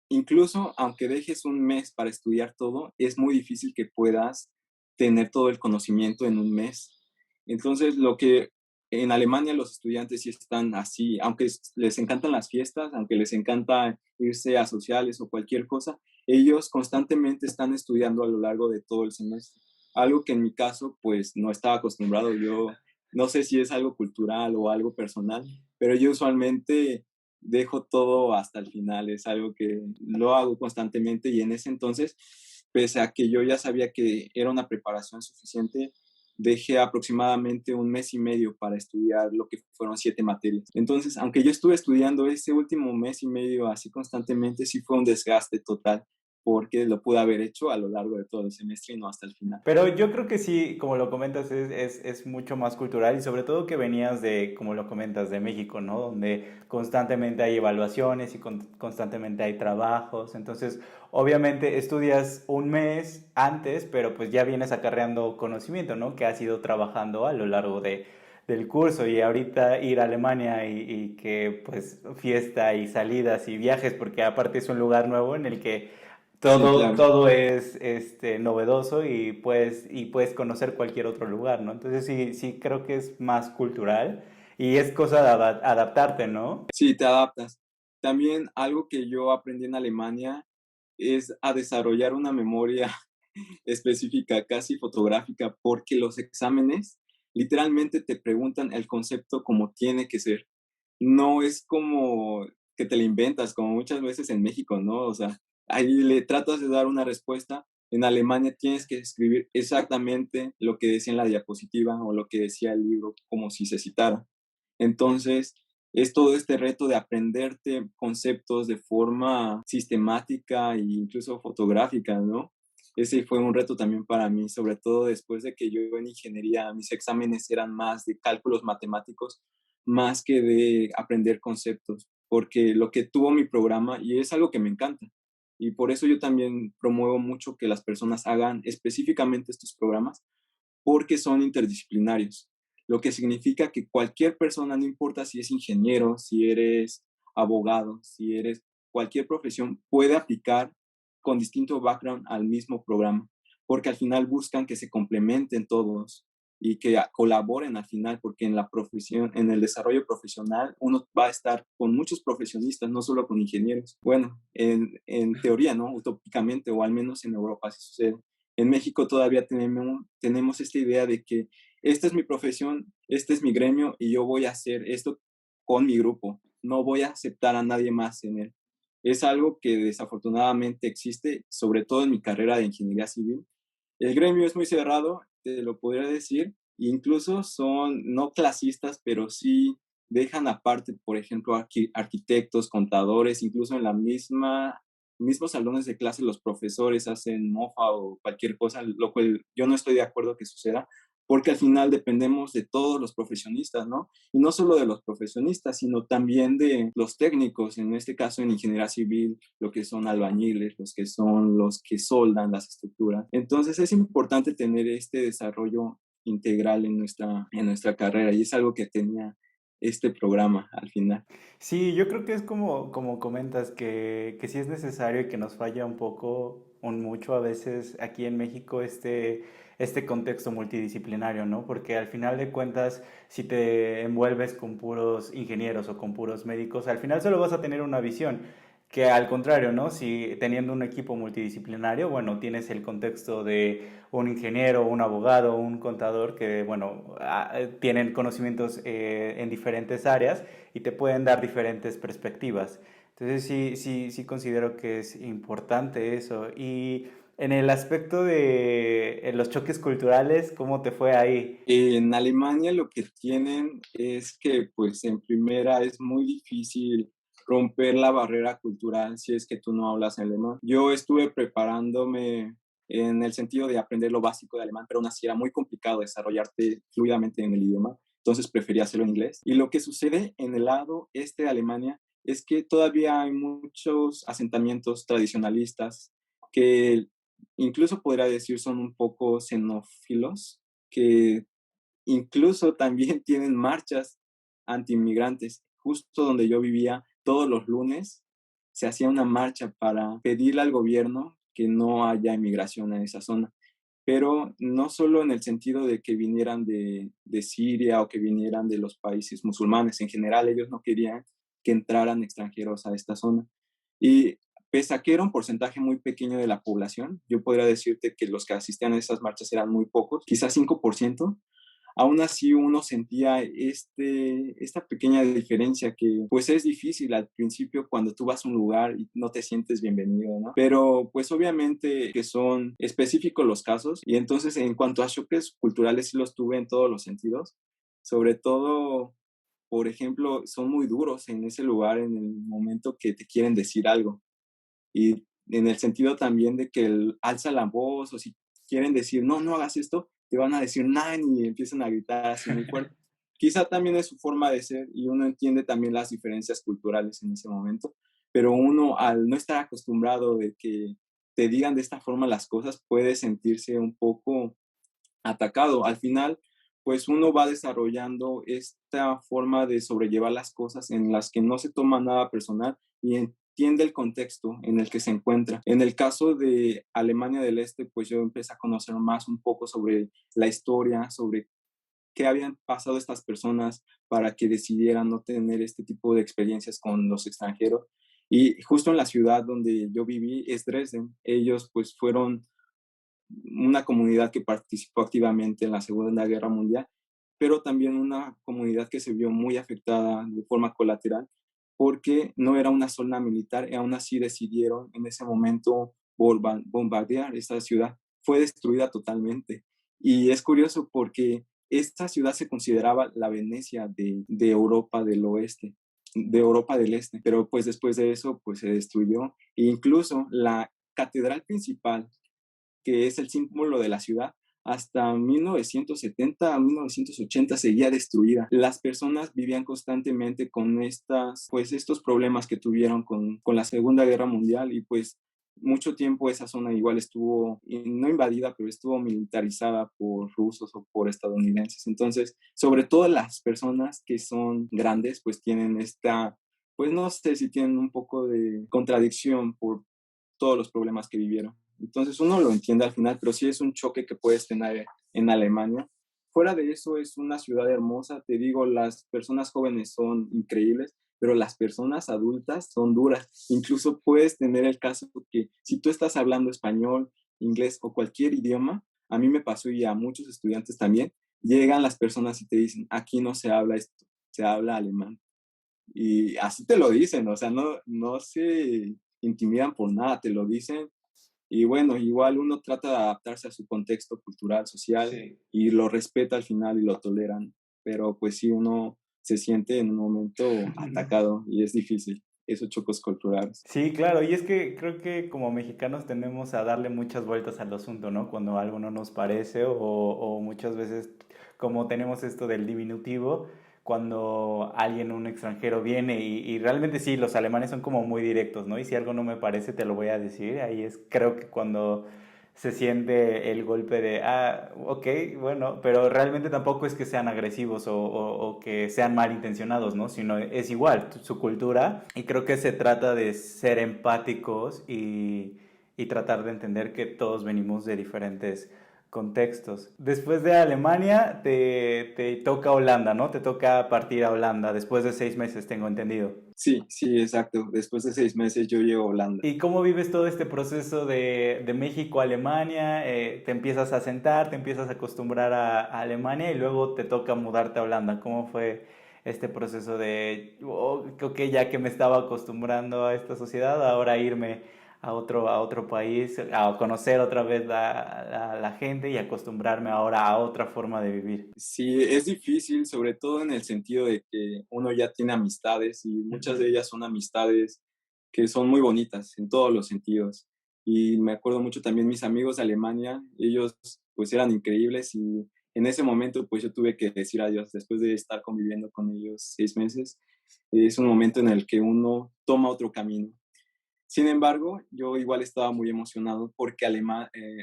Incluso aunque dejes un mes para estudiar todo, es muy difícil que puedas tener todo el conocimiento en un mes. Entonces, lo que en Alemania los estudiantes sí están así, aunque les encantan las fiestas, aunque les encanta irse a sociales o cualquier cosa, ellos constantemente están estudiando a lo largo de todo el semestre. Algo que en mi caso, pues no estaba acostumbrado. Yo no sé si es algo cultural o algo personal, pero yo usualmente dejo todo hasta el final. Es algo que lo hago constantemente y en ese entonces, pese a que yo ya sabía que era una preparación suficiente, dejé aproximadamente un mes y medio para estudiar lo que fueron 7 materias. Entonces, aunque yo estuve estudiando ese último mes y medio así constantemente, sí fue un desgaste total, porque lo pude haber hecho a lo largo de todo el semestre y no hasta el final. Pero yo creo que sí, como lo comentas, es mucho más cultural y sobre todo que venías de, como lo comentas, de México, ¿no? Donde constantemente hay evaluaciones y constantemente hay trabajos. Entonces, obviamente estudias un mes antes, pero pues ya vienes acarreando conocimiento, ¿no? Que has ido trabajando a lo largo del curso y ahorita ir a Alemania y que pues fiesta y salidas y viajes, porque aparte es un lugar nuevo en el que Sí, todo, claro. todo es novedoso y puedes conocer cualquier otro lugar, ¿no? Entonces sí, sí creo que es más cultural y es cosa de adaptarte, ¿no? Sí, te adaptas. También algo que yo aprendí en Alemania es a desarrollar una memoria específica, casi fotográfica, porque los exámenes literalmente te preguntan el concepto como tiene que ser. No es como que te lo inventas, como muchas veces en México, ¿no? O sea, ahí le tratas de dar una respuesta. En Alemania tienes que escribir exactamente lo que decía en la diapositiva o lo que decía el libro, como si se citara. Entonces, es todo este reto de aprenderte conceptos de forma sistemática e incluso fotográfica, ¿no? Ese fue un reto también para mí, sobre todo después de que yo en ingeniería, mis exámenes eran más de cálculos matemáticos, más que de aprender conceptos, porque lo que tuvo mi programa, y es algo que me encanta, y por eso yo también promuevo mucho que las personas hagan específicamente estos programas, porque son interdisciplinarios, lo que significa que cualquier persona, no importa si es ingeniero, si eres abogado, si eres cualquier profesión, puede aplicar con distinto background al mismo programa, porque al final buscan que se complementen todos y que colaboren al final, porque en la profesión, en el desarrollo profesional, uno va a estar con muchos profesionistas, no solo con ingenieros. Bueno, en teoría, ¿no? Utópicamente, o al menos en Europa así sucede. En México todavía tenemos esta idea de que esta es mi profesión, este es mi gremio y yo voy a hacer esto con mi grupo, no voy a aceptar a nadie más en él. Es algo que desafortunadamente existe, sobre todo en mi carrera de ingeniería civil. El gremio es muy cerrado, te lo podría decir, incluso son no clasistas, pero sí dejan aparte, por ejemplo, arquitectos, contadores, incluso en la mismos salones de clase los profesores hacen mofa o cualquier cosa, lo cual yo no estoy de acuerdo que suceda, porque al final dependemos de todos los profesionistas, ¿no? Y no solo de los profesionistas, sino también de los técnicos, en este caso en ingeniería civil, lo que son albañiles, los que son los que soldan las estructuras. Entonces es importante tener este desarrollo integral en nuestra carrera y es algo que tenía este programa al final. Sí, yo creo que es como comentas, que sí es necesario y que nos falla un poco, un mucho a veces aquí en México este contexto multidisciplinario, ¿no? Porque al final de cuentas, si te envuelves con puros ingenieros o con puros médicos, al final solo vas a tener una visión. Que al contrario, ¿no? Si teniendo un equipo multidisciplinario, bueno, tienes el contexto de un ingeniero, un abogado, un contador que, bueno, tienen conocimientos en diferentes áreas y te pueden dar diferentes perspectivas. Entonces sí, sí, sí considero que es importante eso. Y en el aspecto de los choques culturales, ¿cómo te fue ahí? En Alemania lo que tienen es que, pues, en primera es muy difícil romper la barrera cultural si es que tú no hablas alemán. Yo estuve preparándome en el sentido de aprender lo básico de alemán, pero aún así era muy complicado desarrollarte fluidamente en el idioma, entonces prefería hacerlo en inglés. Y lo que sucede en el lado este de Alemania es que todavía hay muchos asentamientos tradicionalistas que incluso podría decir son un poco xenófilos, que incluso también tienen marchas antiinmigrantes. Justo donde yo vivía, todos los lunes se hacía una marcha para pedirle al gobierno que no haya inmigración en esa zona. pero no solo en el sentido de que vinieran de Siria o que vinieran de los países musulmanes. En general, ellos no querían que entraran extranjeros a esta zona. Y pese a que era un porcentaje muy pequeño de la población, yo podría decirte que los que asistían a esas marchas eran muy pocos, quizás 5%. Aún así uno sentía esta pequeña diferencia que pues es difícil al principio cuando tú vas a un lugar y no te sientes bienvenido, ¿no? Pero pues obviamente que son específicos los casos y entonces en cuanto a choques culturales sí los tuve en todos los sentidos, sobre todo, por ejemplo, son muy duros en ese lugar en el momento que te quieren decir algo y en el sentido también de que alza la voz o si quieren decir, no, no hagas esto, te van a decir, nine y empiezan a gritar así muy fuerte. Quizá también es su forma de ser y uno entiende también las diferencias culturales en ese momento, pero uno al no estar acostumbrado de que te digan de esta forma las cosas puede sentirse un poco atacado. Al final, pues uno va desarrollando esta forma de sobrellevar las cosas en las que no se toma nada personal y entiende el contexto en el que se encuentra. En el caso de Alemania del Este, pues yo empecé a conocer más un poco sobre la historia, sobre qué habían pasado estas personas para que decidieran no tener este tipo de experiencias con los extranjeros. Y justo en la ciudad donde yo viví es Dresden. Ellos pues fueron una comunidad que participó activamente en la Segunda Guerra Mundial, pero también una comunidad que se vio muy afectada de forma colateral porque no era una zona militar y aún así decidieron en ese momento bombardear esta ciudad. Fue destruida totalmente. Y es curioso porque esta ciudad se consideraba la Venecia de Europa del Oeste, de Europa del Este, pero pues después de eso pues se destruyó. E incluso la catedral principal que es el símbolo de la ciudad, hasta 1970 a 1980 seguía destruida. Las personas vivían constantemente con estos problemas que tuvieron con la Segunda Guerra Mundial y pues mucho tiempo esa zona igual estuvo, no invadida, pero estuvo militarizada por rusos o por estadounidenses. Entonces, sobre todo las personas que son grandes, pues tienen pues no sé si tienen un poco de contradicción por todos los problemas que vivieron. Entonces uno lo entiende al final, pero sí es un choque que puedes tener en Alemania. Fuera de eso es una ciudad hermosa, te digo, las personas jóvenes son increíbles, pero las personas adultas son duras. Incluso puedes tener el caso que si tú estás hablando español, inglés o cualquier idioma, a mí me pasó y a muchos estudiantes también, llegan las personas y te dicen, aquí no se habla esto, se habla alemán. Y así te lo dicen, o sea, no se intimidan por nada, te lo dicen. Y bueno, igual uno trata de adaptarse a su contexto cultural, social, sí, y lo respeta al final y lo toleran. Pero pues sí, uno se siente en un momento atacado y es difícil, esos chocos culturales. Sí, claro, y es que creo que como mexicanos tendemos a darle muchas vueltas al asunto, ¿no? Cuando algo no nos parece o muchas veces como tenemos esto del diminutivo, cuando alguien, un extranjero viene y realmente sí, los alemanes son como muy directos, ¿no? Y si algo no me parece te lo voy a decir, ahí es creo que cuando se siente el golpe de, ah, ok, bueno, pero realmente tampoco es que sean agresivos o que sean malintencionados, ¿no? Sino es igual su cultura y creo que se trata de ser empáticos y tratar de entender que todos venimos de diferentes contextos. Después de Alemania te toca Holanda, ¿no? Te toca partir a Holanda después de 6 meses, tengo entendido. Sí, sí, exacto. Después de 6 meses yo llego a Holanda. ¿Y cómo vives todo este proceso de México a Alemania? Te empiezas a sentar, te empiezas a acostumbrar a Alemania y luego te toca mudarte a Holanda. ¿Cómo fue este proceso de, oh, ok, ya que me estaba acostumbrando a esta sociedad, ahora irme a otro país, a conocer otra vez la gente y acostumbrarme ahora a otra forma de vivir? Sí, es difícil, sobre todo en el sentido de que uno ya tiene amistades y muchas de ellas son amistades que son muy bonitas en todos los sentidos. Y me acuerdo mucho también mis amigos de Alemania, ellos pues eran increíbles y en ese momento pues yo tuve que decir adiós después de estar conviviendo con ellos 6 meses. Es un momento en el que uno toma otro camino. Sin embargo, yo igual estaba muy emocionado porque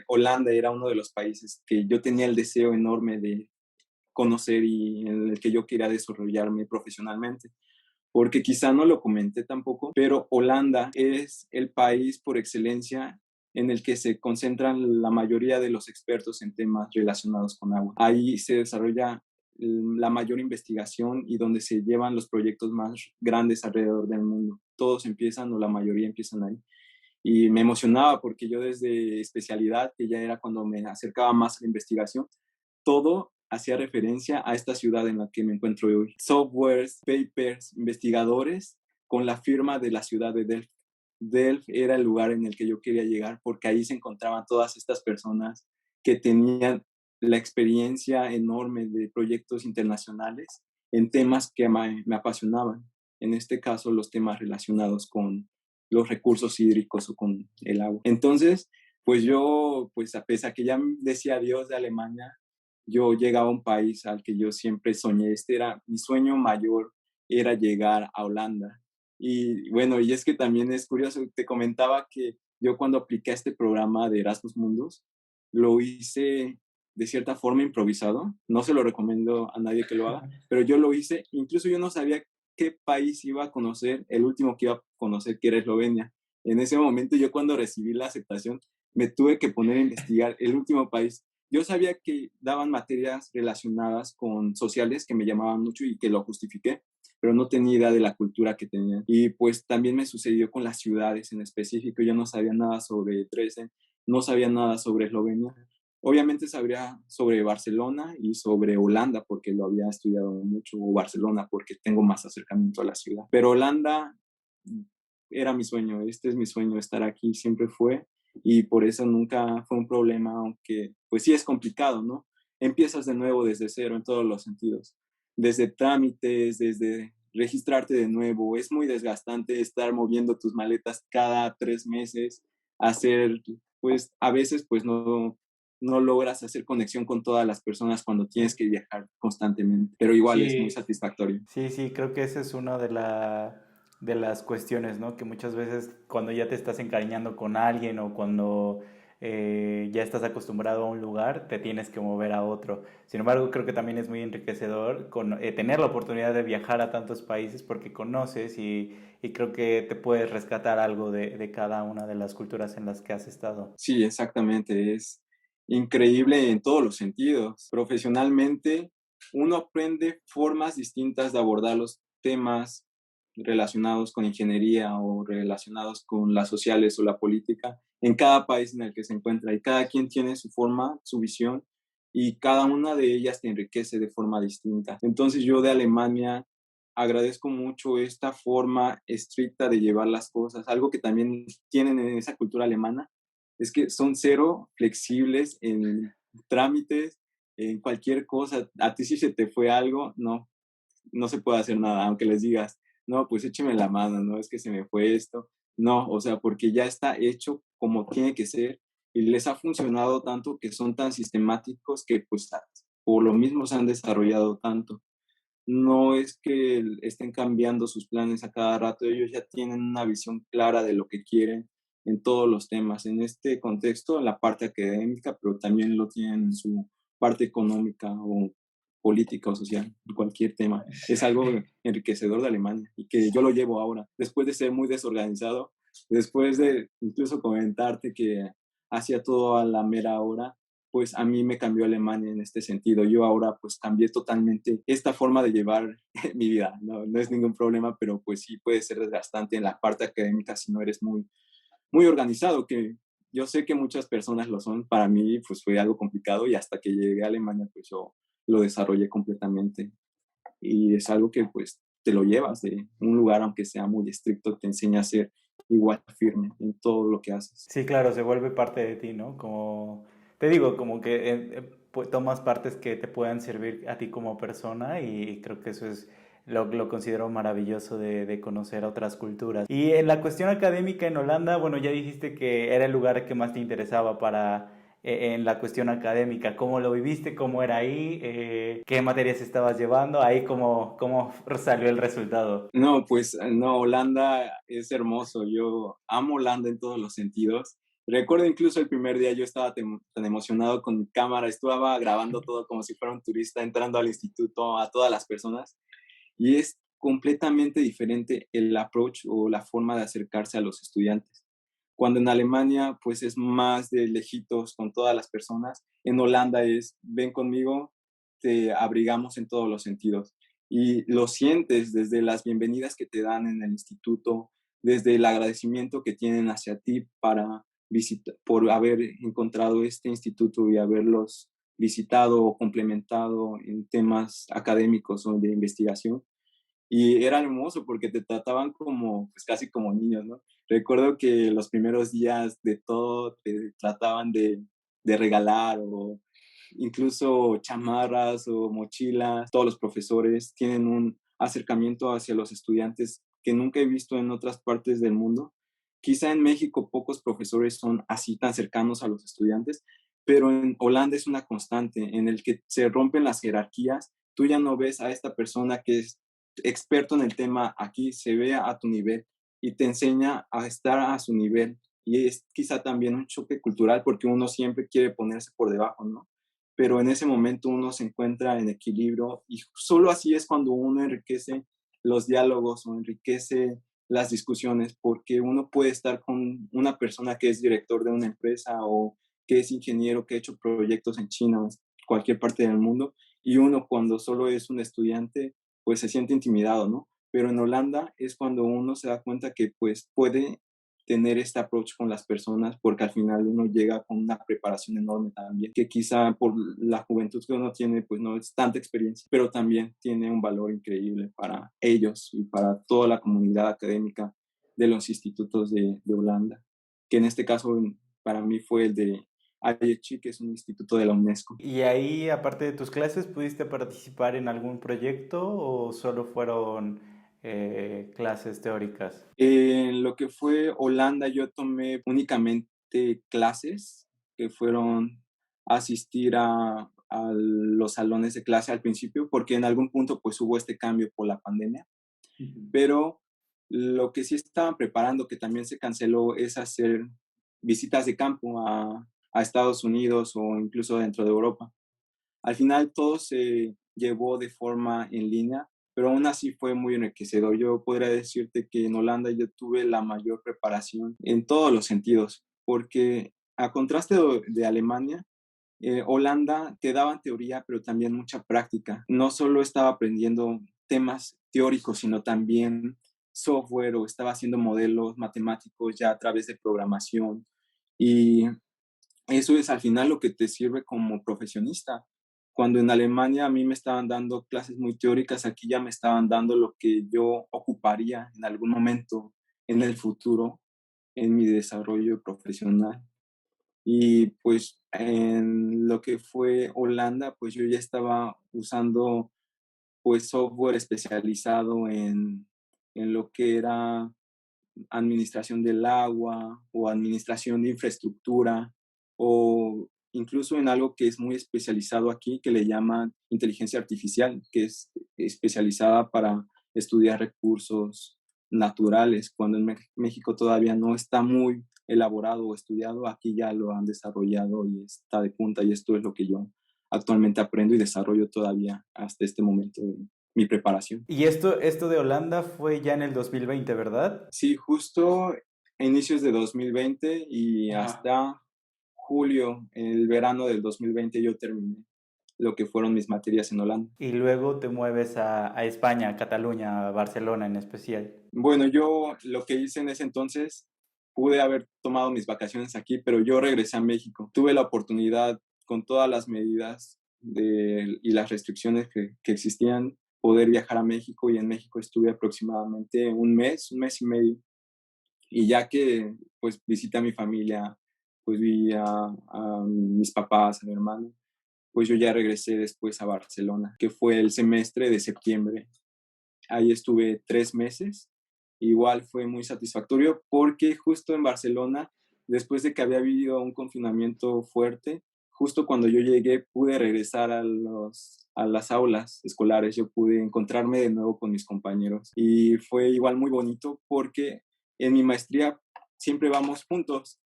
Holanda era uno de los países que yo tenía el deseo enorme de conocer y en el que yo quería desarrollarme profesionalmente. Porque quizá no lo comenté tampoco, pero Holanda es el país por excelencia en el que se concentran la mayoría de los expertos en temas relacionados con agua. Ahí se desarrolla la mayor investigación y donde se llevan los proyectos más grandes alrededor del mundo. Todos empiezan o la mayoría empiezan ahí. Y me emocionaba porque yo desde especialidad, que ya era cuando me acercaba más a la investigación, todo hacía referencia a esta ciudad en la que me encuentro hoy. Softwares, papers, investigadores con la firma de la ciudad de Delft. Delft era el lugar en el que yo quería llegar porque ahí se encontraban todas estas personas que tenían la experiencia enorme de proyectos internacionales en temas que me apasionaban. En este caso, los temas relacionados con los recursos hídricos o con el agua. Entonces, pues yo, pues a pesar que ya decía adiós de Alemania, yo llegaba a un país al que yo siempre soñé. Este era mi sueño mayor, era llegar a Holanda. Y bueno, y es que también es curioso, te comentaba que yo cuando apliqué a este programa de Erasmus Mundus, lo hice de cierta forma improvisado. No se lo recomiendo a nadie que lo haga, pero yo lo hice. Incluso yo no sabía qué país iba a conocer, el último que iba a conocer, que era Eslovenia. En ese momento yo cuando recibí la aceptación, me tuve que poner a investigar el último país. Yo sabía que daban materias relacionadas con sociales que me llamaban mucho y que lo justifiqué, pero no tenía idea de la cultura que tenían. Y pues también me sucedió con las ciudades en específico. Yo no sabía nada sobre Dresden, no sabía nada sobre Eslovenia. Obviamente sabría sobre Barcelona y sobre Holanda porque lo había estudiado mucho, o Barcelona porque tengo más acercamiento a la ciudad. Pero Holanda era mi sueño, este es mi sueño, estar aquí siempre fue y por eso nunca fue un problema, aunque pues sí es complicado, ¿no? Empiezas de nuevo desde cero en todos los sentidos, desde trámites, desde registrarte de nuevo, es muy desgastante estar moviendo tus maletas cada 3 meses, hacer, pues a veces pues no logras hacer conexión con todas las personas cuando tienes que viajar constantemente, pero igual es muy Sí, satisfactorio. sí, sí, creo que esa es una de las cuestiones, ¿no? Que muchas veces cuando ya te estás encariñando con alguien o cuando ya estás acostumbrado a un lugar, te tienes que mover a otro. Sin embargo, creo que también es muy enriquecedor tener la oportunidad de viajar a tantos países porque conoces y creo que te puedes rescatar algo de cada una de las culturas en las que has estado. Sí, exactamente, es increíble en todos los sentidos. Profesionalmente, uno aprende formas distintas de abordar los temas relacionados con ingeniería o relacionados con las sociales o la política en cada país en el que se encuentra y cada quien tiene su forma, su visión y cada una de ellas te enriquece de forma distinta. Entonces yo de Alemania agradezco mucho esta forma estricta de llevar las cosas, algo que también tienen en esa cultura alemana es que son cero flexibles en trámites, en cualquier cosa. A ti si se te fue algo, no se puede hacer nada, aunque les digas, no, pues écheme la mano, no, es que se me fue esto. No, o sea, porque ya está hecho como tiene que ser y les ha funcionado tanto que son tan sistemáticos que pues por lo mismo se han desarrollado tanto. No es que estén cambiando sus planes a cada rato, ellos ya tienen una visión clara de lo que quieren en todos los temas. En este contexto, en la parte académica, pero también lo tienen en su parte económica o política o social, cualquier tema. Es algo enriquecedor de Alemania y que yo lo llevo ahora, después de ser muy desorganizado, después de incluso comentarte que hacía todo a la mera hora, pues a mí me cambió Alemania en este sentido. Yo ahora pues cambié totalmente esta forma de llevar mi vida. No es ningún problema, pero pues sí puede ser desgastante en la parte académica si no eres muy organizado, que yo sé que muchas personas lo son. Para mí pues fue algo complicado y hasta que llegué a Alemania pues yo lo desarrollé completamente. Y es algo que pues te lo llevas de un lugar, aunque sea muy estricto, te enseña a ser igual firme en todo lo que haces. Sí, claro, se vuelve parte de ti, ¿no? Como, te digo, como que tomas partes que te puedan servir a ti como persona y creo que eso es lo considero maravilloso de conocer otras culturas. Y en la cuestión académica en Holanda, bueno, ya dijiste que era el lugar que más te interesaba para, en la cuestión académica. ¿Cómo lo viviste? ¿Cómo era ahí? ¿Qué materias estabas llevando? Ahí, ¿cómo salió el resultado? No, pues no, Holanda es hermoso. Yo amo Holanda en todos los sentidos. Recuerdo incluso el primer día yo estaba tan emocionado con mi cámara, estaba grabando todo como si fuera un turista entrando al instituto, a todas las personas. Y es completamente diferente el approach o la forma de acercarse a los estudiantes. cuando en Alemania pues es más de lejitos con todas las personas. En Holanda es, ven conmigo, te abrigamos en todos los sentidos. Y lo sientes desde las bienvenidas que te dan en el instituto, desde el agradecimiento que tienen hacia ti por haber encontrado este instituto y haberlos visitado o complementado en temas académicos o de investigación. Y era hermoso porque te trataban como, pues casi como niños, ¿no? Recuerdo que los primeros días de todo te trataban de regalar o incluso chamarras o mochilas. Todos los profesores tienen un acercamiento hacia los estudiantes que nunca he visto en otras partes del mundo. Quizá en México pocos profesores son así tan cercanos a los estudiantes, pero en Holanda es una constante en el que se rompen las jerarquías. Tú ya no ves a esta persona que es experto en el tema aquí, se ve a tu nivel y te enseña a estar a su nivel. Y es quizá también un choque cultural porque uno siempre quiere ponerse por debajo, ¿no? Pero en ese momento uno se encuentra en equilibrio y solo así es cuando uno enriquece los diálogos o enriquece las discusiones, porque uno puede estar con una persona que es director de una empresa o que es ingeniero, que ha hecho proyectos en China o en cualquier parte del mundo, y uno cuando solo es un estudiante pues se siente intimidado, ¿no? Pero en Holanda es cuando uno se da cuenta que pues puede tener este approach con las personas porque al final uno llega con una preparación enorme también, que quizá por la juventud que uno tiene pues no es tanta experiencia, pero también tiene un valor increíble para ellos y para toda la comunidad académica de los institutos de Holanda, que en este caso para mí fue el de IHE, que es un instituto de la UNESCO. ¿Y ahí, aparte de tus clases, pudiste participar en algún proyecto o solo fueron clases teóricas? En lo que fue Holanda, yo tomé únicamente clases que fueron asistir a los salones de clase al principio, porque en algún punto pues hubo este cambio por la pandemia, pero lo que sí estaban preparando, que también se canceló, es hacer visitas de campo a Estados Unidos o incluso dentro de Europa. Al final todo se llevó de forma en línea, pero aún así fue muy enriquecedor. Yo podría decirte que en Holanda yo tuve la mayor preparación en todos los sentidos, porque a contraste de Alemania, Holanda te daban teoría, pero también mucha práctica. No solo estaba aprendiendo temas teóricos, sino también software o estaba haciendo modelos matemáticos ya a través de programación. Y eso es al final lo que te sirve como profesionista. Cuando en Alemania a mí me estaban dando clases muy teóricas, aquí ya me estaban dando lo que yo ocuparía en algún momento en el futuro en mi desarrollo profesional. Y pues en lo que fue Holanda, pues yo ya estaba usando pues software especializado en lo que era administración del agua o administración de infraestructura o incluso en algo que es muy especializado aquí que le llaman inteligencia artificial, que es especializada para estudiar recursos naturales. Cuando en México todavía no está muy elaborado o estudiado, aquí ya lo han desarrollado y está de punta y esto es lo que yo actualmente aprendo y desarrollo todavía hasta este momento de mi preparación. Y esto de Holanda fue ya en el 2020, ¿verdad? Sí, justo a inicios de 2020 y Ajá. hasta julio, el verano del 2020, yo terminé lo que fueron mis materias en Holanda. Y luego te mueves a España, a Cataluña, a Barcelona en especial. Bueno, yo lo que hice en ese entonces, pude haber tomado mis vacaciones aquí, pero yo regresé a México. Tuve la oportunidad, con todas las medidas y las restricciones que existían, poder viajar a México y en México estuve aproximadamente un mes y medio. Y ya que pues visité a mi familia, pues vi a mis papás, a mi hermano, pues yo ya regresé después a Barcelona, que fue el semestre de septiembre. Ahí estuve 3 meses. Igual fue muy satisfactorio porque justo en Barcelona, después de que había vivido un confinamiento fuerte, justo cuando yo llegué pude regresar a las aulas escolares, yo pude encontrarme de nuevo con mis compañeros y fue igual muy bonito porque en mi maestría siempre vamos juntos.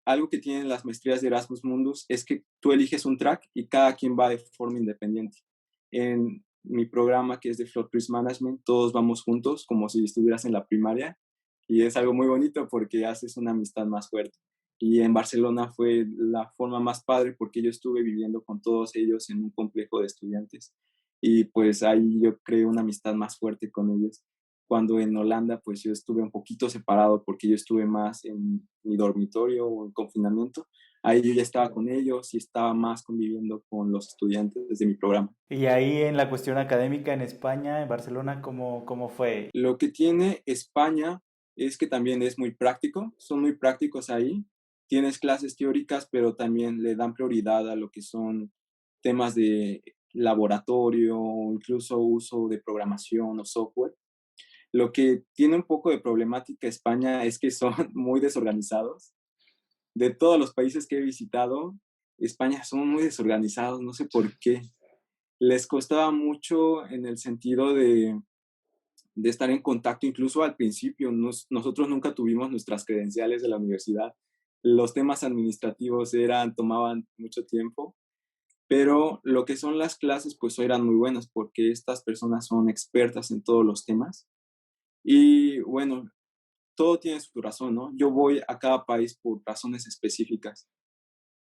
Algo que tienen las maestrías de Erasmus Mundus es que tú eliges un track y cada quien va de forma independiente. En mi programa, que es de Flood Risk Management, todos vamos juntos, como si estuvieras en la primaria, y es algo muy bonito porque haces una amistad más fuerte. Y en Barcelona fue la forma más padre porque yo estuve viviendo con todos ellos en un complejo de estudiantes y pues ahí yo creé una amistad más fuerte con ellos. Cuando en Holanda pues yo estuve un poquito separado porque yo estuve más en mi dormitorio o en confinamiento. Ahí yo ya estaba con ellos y estaba más conviviendo con los estudiantes de mi programa. Y ahí en la cuestión académica en España, en Barcelona, ¿cómo fue? Lo que tiene España es que también es muy práctico, son muy prácticos ahí. Tienes clases teóricas, pero también le dan prioridad a lo que son temas de laboratorio, incluso uso de programación o software. Lo que tiene un poco de problemática España es que son muy desorganizados. De todos los países que he visitado, España son muy desorganizados, no sé por qué. Les costaba mucho en el sentido de estar en contacto, incluso al principio. Nosotros nunca tuvimos nuestras credenciales de la universidad. Los temas administrativos tomaban mucho tiempo, pero lo que son las clases, pues eran muy buenas porque estas personas son expertas en todos los temas. Y bueno, todo tiene su razón, ¿no? Yo voy a cada país por razones específicas.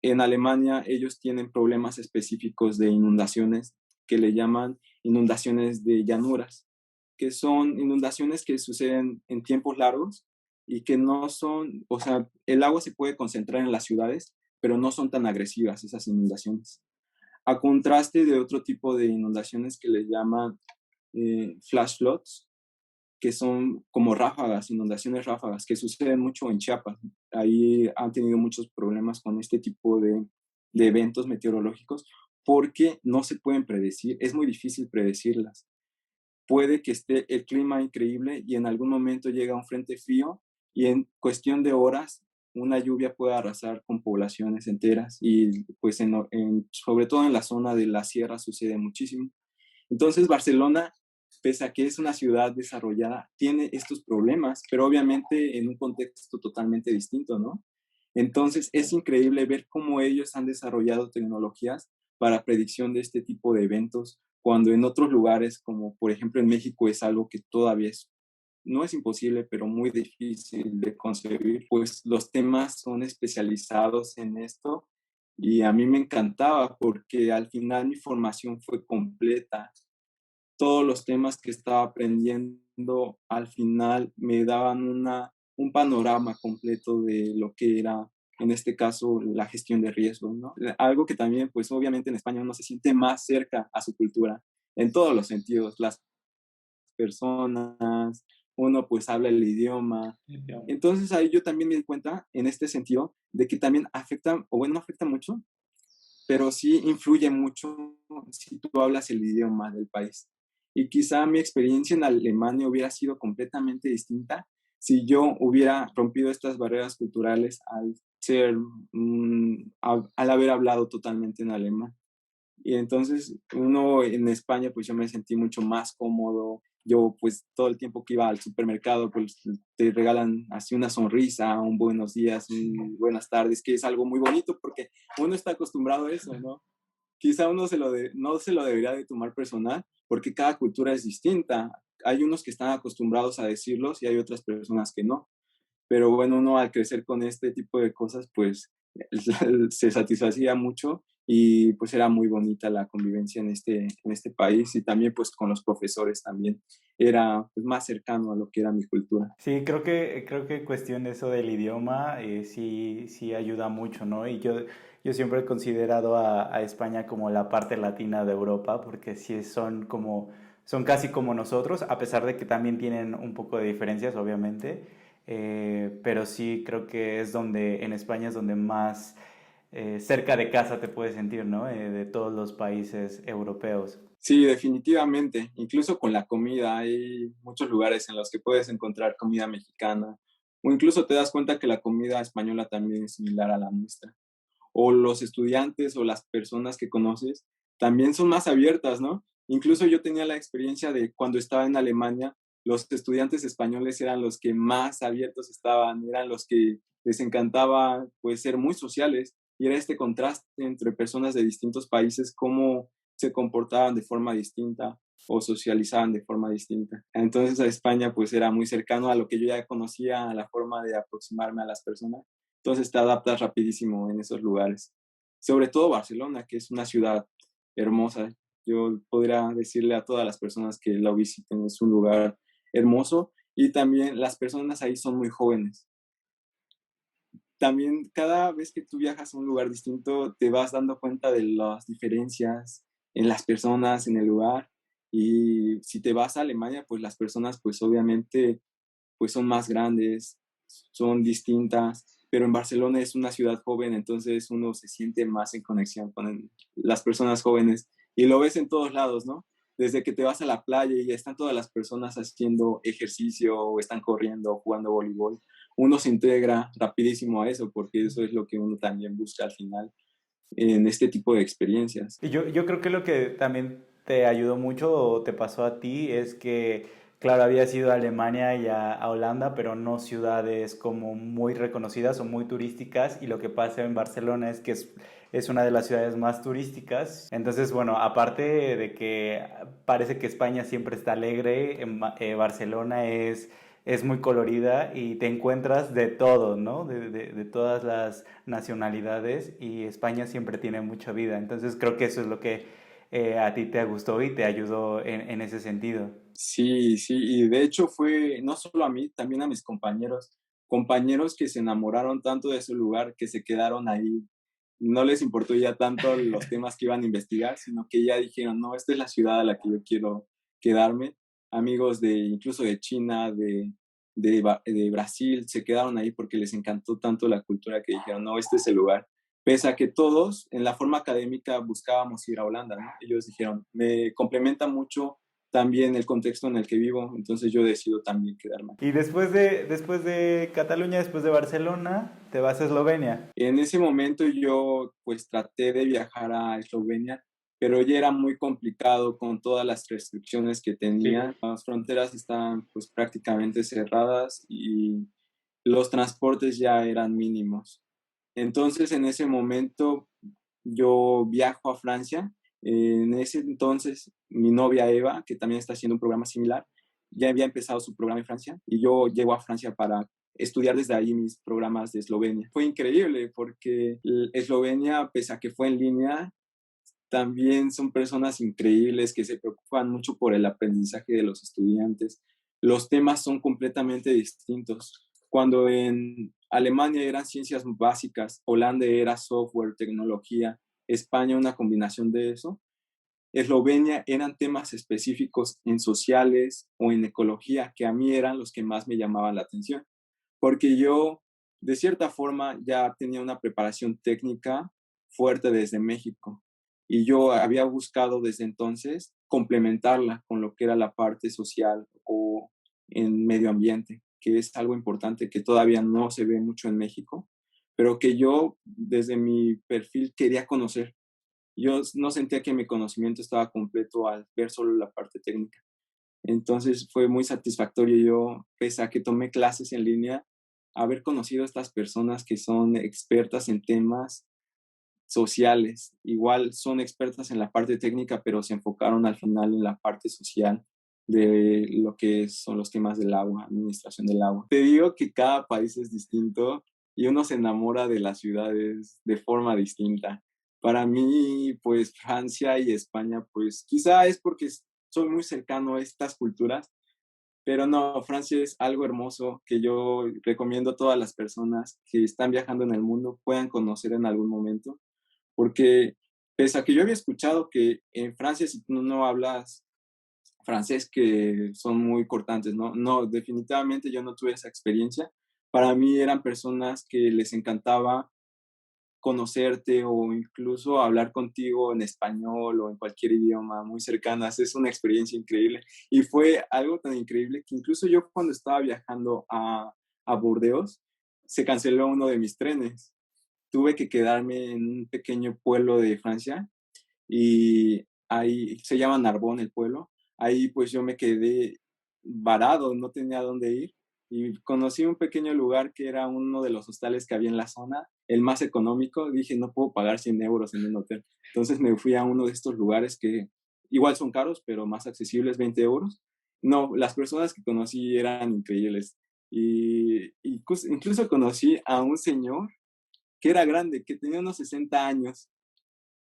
En Alemania ellos tienen problemas específicos de inundaciones que le llaman inundaciones de llanuras, que son inundaciones que suceden en tiempos largos y que no son, o sea, el agua se puede concentrar en las ciudades, pero no son tan agresivas esas inundaciones. A contraste de otro tipo de inundaciones que le llaman flash floods, que son como ráfagas, inundaciones ráfagas, que suceden mucho en Chiapas. Ahí han tenido muchos problemas con este tipo de eventos meteorológicos porque no se pueden predecir, es muy difícil predecirlas. Puede que esté el clima increíble y en algún momento llega un frente frío y en cuestión de horas una lluvia puede arrasar con poblaciones enteras y pues sobre todo en la zona de la sierra sucede muchísimo. Entonces Barcelona, pese a que es una ciudad desarrollada, tiene estos problemas, pero obviamente en un contexto totalmente distinto, ¿no? Entonces es increíble ver cómo ellos han desarrollado tecnologías para predicción de este tipo de eventos, cuando en otros lugares, como por ejemplo en México, es algo que todavía no es imposible, pero muy difícil de concebir, pues los temas son especializados en esto y a mí me encantaba porque al final mi formación fue completa. Todos los temas que estaba aprendiendo al final me daban un panorama completo de lo que era, en este caso, la gestión de riesgos, ¿no? Algo que también, pues obviamente en España uno se siente más cerca a su cultura, en todos los sentidos, las personas, uno pues habla el idioma. Entonces ahí yo también me di cuenta, en este sentido, de que también afecta, o bueno, no afecta mucho, pero sí influye mucho si tú hablas el idioma del país. Y quizá mi experiencia en Alemania hubiera sido completamente distinta si yo hubiera rompido estas barreras culturales al al haber hablado totalmente en alemán. Y entonces uno en España, pues yo me sentí mucho más cómodo. Yo pues todo el tiempo que iba al supermercado, pues te regalan así una sonrisa, un buenos días, un buenas tardes, que es algo muy bonito porque uno está acostumbrado a eso, ¿no? Quizá uno no se lo debería de tomar personal porque cada cultura es distinta. Hay unos que están acostumbrados a decirlos y hay otras personas que no. Pero bueno, uno al crecer con este tipo de cosas, pues se satisfacía mucho y pues era muy bonita la convivencia en este país y también pues con los profesores también era pues, más cercano a lo que era mi cultura. Sí, creo que cuestión de eso del idioma sí ayuda mucho, ¿no? Yo siempre he considerado a España como la parte latina de Europa, porque sí son casi como nosotros, a pesar de que también tienen un poco de diferencias, obviamente, pero sí creo que en España es donde más cerca de casa te puedes sentir, ¿no? De todos los países europeos. Sí, definitivamente. Incluso con la comida, hay muchos lugares en los que puedes encontrar comida mexicana o incluso te das cuenta que la comida española también es similar a la nuestra. O los estudiantes o las personas que conoces también son más abiertas, ¿no? Incluso yo tenía la experiencia de cuando estaba en Alemania, los estudiantes españoles eran los que más abiertos estaban, eran los que les encantaba pues ser muy sociales y era este contraste entre personas de distintos países, cómo se comportaban de forma distinta. o socializaban de forma distinta. Entonces a España pues era muy cercano a lo que yo ya conocía, a la forma de aproximarme a las personas. Entonces te adaptas rapidísimo en esos lugares. Sobre todo Barcelona, que es una ciudad hermosa. Yo podría decirle a todas las personas que la visiten, es un lugar hermoso y también las personas ahí son muy jóvenes. También cada vez que tú viajas a un lugar distinto, te vas dando cuenta de las diferencias en las personas, en el lugar. Y si te vas a Alemania, pues las personas, pues obviamente, pues son más grandes, son distintas, pero en Barcelona es una ciudad joven, entonces uno se siente más en conexión con las personas jóvenes y lo ves en todos lados, ¿no? Desde que te vas a la playa y están todas las personas haciendo ejercicio o están corriendo o jugando voleibol, uno se integra rapidísimo a eso porque eso es lo que uno también busca al final en este tipo de experiencias. Y yo creo que lo que también te ayudó mucho o te pasó a ti es que, claro, habías ido a Alemania y a Holanda, pero no ciudades como muy reconocidas o muy turísticas. Y lo que pasa en Barcelona es que es una de las ciudades más turísticas. Entonces, bueno, aparte de que parece que España siempre está alegre, Barcelona es muy colorida y te encuentras de todo, ¿no? De todas las nacionalidades y España siempre tiene mucha vida. Entonces creo que eso es lo que a ti te gustó y te ayudó en ese sentido. Sí, sí, y de hecho fue no solo a mí, también a mis compañeros que se enamoraron tanto de ese lugar que se quedaron ahí. No les importó ya tanto los temas que iban a investigar, sino que ya dijeron, no, esta es la ciudad a la que yo quiero quedarme. Amigos de incluso de China, de Brasil, se quedaron ahí porque les encantó tanto la cultura que dijeron, no, este es el lugar. Pese a que todos en la forma académica buscábamos ir a Holanda, ¿no? Ellos dijeron, me complementa mucho también el contexto en el que vivo, entonces yo decido también quedarme. Y después de Cataluña, después de Barcelona, te vas a Eslovenia. En ese momento yo pues traté de viajar a Eslovenia, pero ya era muy complicado con todas las restricciones que Sí. tenía. Las fronteras estaban pues prácticamente cerradas y los transportes ya eran mínimos. Entonces en ese momento yo viajo a Francia. En ese entonces mi novia Eva, que también está haciendo un programa similar, ya había empezado su programa en Francia y yo llego a Francia para estudiar desde ahí mis programas de Eslovenia. Fue increíble porque Eslovenia, pese a que fue en línea, también son personas increíbles que se preocupan mucho por el aprendizaje de los estudiantes. Los temas son completamente distintos. Cuando en Alemania eran ciencias básicas, Holanda era software, tecnología, España una combinación de eso, Eslovenia eran temas específicos en sociales o en ecología que a mí eran los que más me llamaban la atención, porque yo de cierta forma ya tenía una preparación técnica fuerte desde México y yo había buscado desde entonces complementarla con lo que era la parte social o en medio ambiente, que es algo importante que todavía no se ve mucho en México, pero que yo desde mi perfil quería conocer. Yo no sentía que mi conocimiento estaba completo al ver solo la parte técnica. Entonces fue muy satisfactorio yo, pese a que tomé clases en línea, haber conocido a estas personas que son expertas en temas sociales. Igual son expertas en la parte técnica, pero se enfocaron al final en la parte social de lo que son los temas del agua, administración del agua. Te digo que cada país es distinto y uno se enamora de las ciudades de forma distinta. Para mí, pues Francia y España, pues quizá es porque soy muy cercano a estas culturas, pero no, Francia es algo hermoso que yo recomiendo a todas las personas que están viajando en el mundo puedan conocer en algún momento, porque pese a que yo había escuchado que en Francia si tú no hablas francés que son muy cortantes, ¿no? No, definitivamente yo no tuve esa experiencia. Para mí eran personas que les encantaba conocerte o incluso hablar contigo en español o en cualquier idioma muy cercanas. Es una experiencia increíble. Y fue algo tan increíble que incluso yo cuando estaba viajando a Burdeos, se canceló uno de mis trenes. Tuve que quedarme en un pequeño pueblo de Francia y ahí se llama Narbonne el pueblo. Ahí pues yo me quedé varado, no tenía dónde ir y conocí un pequeño lugar que era uno de los hostales que había en la zona, el más económico. Dije, no puedo pagar 100 euros en un hotel. Entonces me fui a uno de estos lugares que igual son caros, pero más accesibles, 20 euros. No, las personas que conocí eran increíbles. Y incluso conocí a un señor que era grande, que tenía unos 60 años,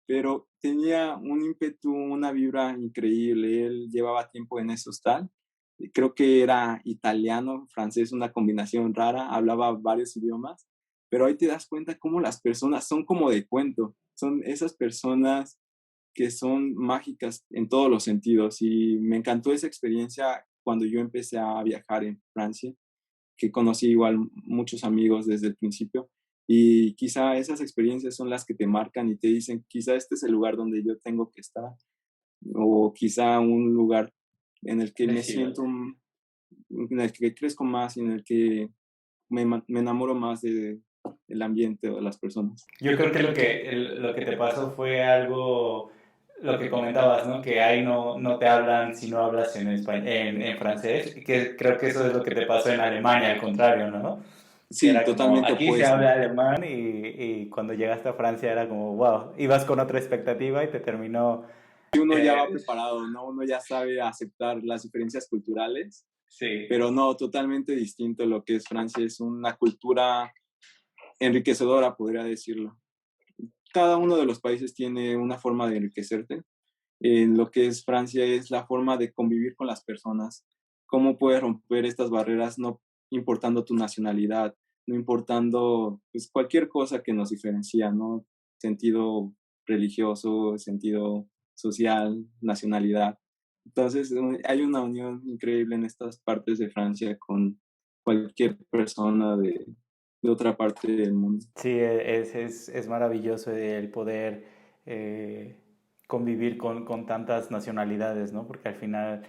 pero tenía un ímpetu, una vibra increíble. Él llevaba tiempo en ese hostal. Creo que era italiano, francés, una combinación rara, hablaba varios idiomas, pero ahí te das cuenta cómo las personas son como de cuento, son esas personas que son mágicas en todos los sentidos y me encantó esa experiencia cuando yo empecé a viajar en Francia, que conocí igual muchos amigos desde el principio y quizá esas experiencias son las que te marcan y te dicen, quizá este es el lugar donde yo tengo que estar o quizá un lugar en el que me Elegido. siento, en el que crezco más y en el que me enamoro más del ambiente o de las personas. Yo creo que lo que te pasó fue algo, lo que comentabas, ¿no? Que ahí no te hablan si no hablas en francés, que creo que eso es lo que te pasó en Alemania, al contrario, ¿no? Que Sí, era como, totalmente aquí se opuesto. habla alemán y cuando llegaste a Francia era como, wow, ibas con otra expectativa y te terminó... Y uno ya va eh, preparado, ¿no? Uno ya sabe aceptar las diferencias culturales, sí. pero no, totalmente distinto lo que es Francia. Es una cultura enriquecedora, podría decirlo. Cada uno de los países tiene una forma de enriquecerte. En lo que es Francia es la forma de convivir con las personas, cómo puedes romper estas barreras no importando tu nacionalidad, no importando pues, cualquier cosa que nos diferencia, ¿no? Sentido religioso, sentido social, nacionalidad. Entonces, hay una unión increíble en estas partes de Francia con cualquier persona de otra parte del mundo. Sí, es maravilloso el poder eh, convivir con tantas nacionalidades, ¿no? Porque al final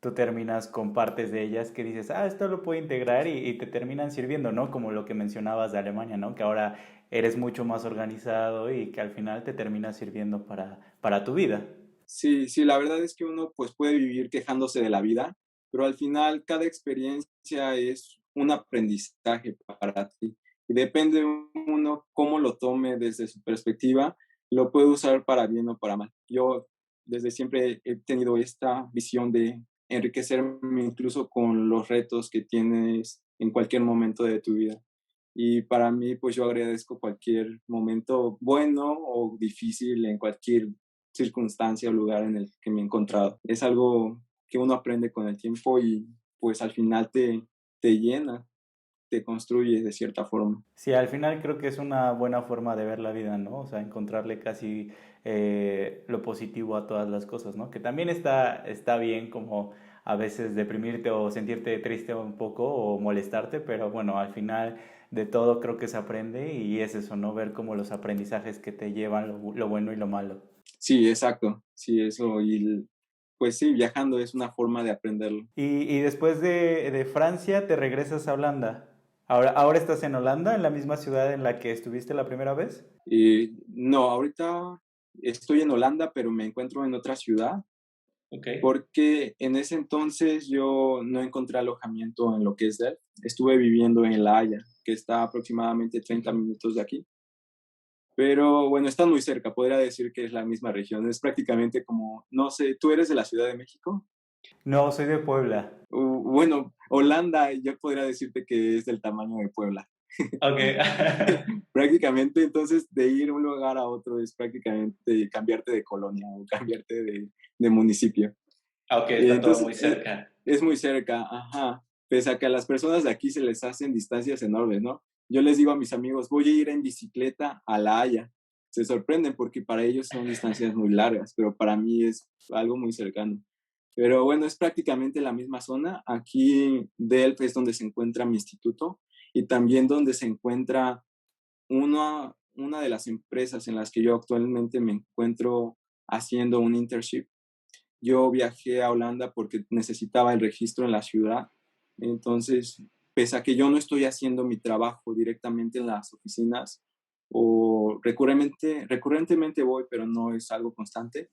tú terminas con partes de ellas que dices, ah, esto lo puedo integrar y te terminan sirviendo, ¿no? Como lo que mencionabas de Alemania, ¿no? Que ahora eres mucho más organizado y que al final te termina sirviendo para tu vida. Sí, sí, la verdad es que uno pues puede vivir quejándose de la vida, pero al final cada experiencia es un aprendizaje para ti. Y depende uno cómo lo tome desde su perspectiva, lo puede usar para bien o para mal. Yo desde siempre he tenido esta visión de enriquecerme incluso con los retos que tienes en cualquier momento de tu vida. Y para mí, pues yo agradezco cualquier momento bueno o difícil en cualquier circunstancia o lugar en el que me he encontrado. Es algo que uno aprende con el tiempo y pues al final te llena, te construye de cierta forma. Sí, al final creo que es una buena forma de ver la vida, ¿no? O sea, encontrarle casi lo positivo a todas las cosas, ¿no? Que también está bien como a veces deprimirte o sentirte triste un poco o molestarte, pero bueno, al final de todo creo que se aprende y es eso, ¿no? Ver como los aprendizajes que te llevan lo bueno y lo malo. Sí, exacto. Sí, eso. Y pues sí, viajando es una forma de aprenderlo. Y después de Francia te regresas a Holanda. Ahora estás en Holanda, en la misma ciudad en la que estuviste la primera vez. No, ahorita estoy en Holanda, pero me encuentro en otra ciudad Ok. porque en ese entonces yo no encontré alojamiento en lo que es Delft. Estuve viviendo en La Haya, que está aproximadamente 30 minutos de aquí. Pero bueno, están muy cerca, podría decir que es la misma región. Es prácticamente como, no sé, ¿tú eres de la Ciudad de México? No, soy de Puebla. Bueno, Holanda, yo podría decirte que es del tamaño de Puebla. Ok. Prácticamente, entonces, de ir de un lugar a otro es prácticamente cambiarte de colonia o cambiarte de municipio. Ok, está todo Entonces, muy cerca. es muy cerca, ajá. Pese a que a las personas de aquí se les hacen distancias enormes, ¿no? Yo les digo a mis amigos, voy a ir en bicicleta a La Haya. Se sorprenden porque para ellos son distancias muy largas, pero para mí es algo muy cercano. Pero bueno, es prácticamente la misma zona. Aquí Delft es donde se encuentra mi instituto y también donde se encuentra una de las empresas en las que yo actualmente me encuentro haciendo un internship. Yo viajé a Holanda porque necesitaba el registro en la ciudad. Entonces, pese a que yo no estoy haciendo mi trabajo directamente en las oficinas, o recurrentemente voy, pero no es algo constante,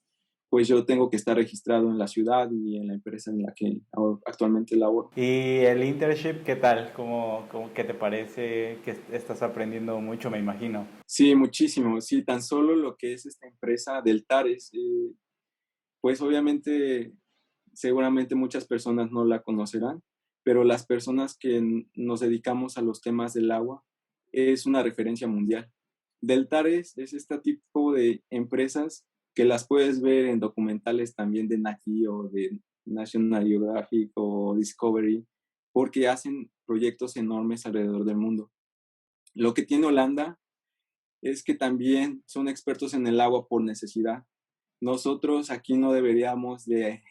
pues yo tengo que estar registrado en la ciudad y en la empresa en la que actualmente laboro. ¿Y el internship qué tal? ¿Qué te parece? Que estás aprendiendo mucho, me imagino. Sí, muchísimo. Sí, tan solo lo que es esta empresa del TARES. Pues obviamente, seguramente muchas personas no la conocerán, pero las personas que nos dedicamos a los temas del agua es una referencia mundial. Deltares es este tipo de empresas que las puedes ver en documentales también de Nat Geo, de National Geographic o Discovery, porque hacen proyectos enormes alrededor del mundo. Lo que tiene Holanda es que también son expertos en el agua por necesidad. Nosotros aquí no deberíamos de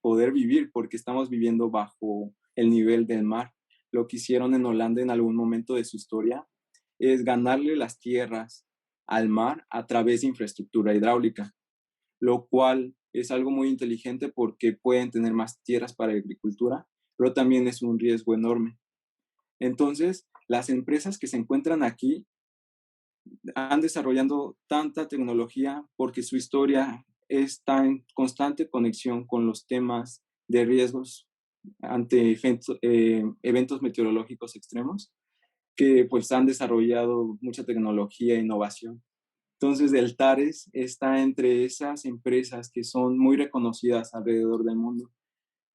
poder vivir porque estamos viviendo bajo el nivel del mar. Lo que hicieron en Holanda en algún momento de su historia es ganarle las tierras al mar a través de infraestructura hidráulica, lo cual es algo muy inteligente porque pueden tener más tierras para agricultura, pero también es un riesgo enorme. Entonces, las empresas que se encuentran aquí han desarrollando tanta tecnología porque su historia está en constante conexión con los temas de riesgos ante eventos meteorológicos extremos, que pues han desarrollado mucha tecnología e innovación. Entonces, Deltares está entre esas empresas que son muy reconocidas alrededor del mundo.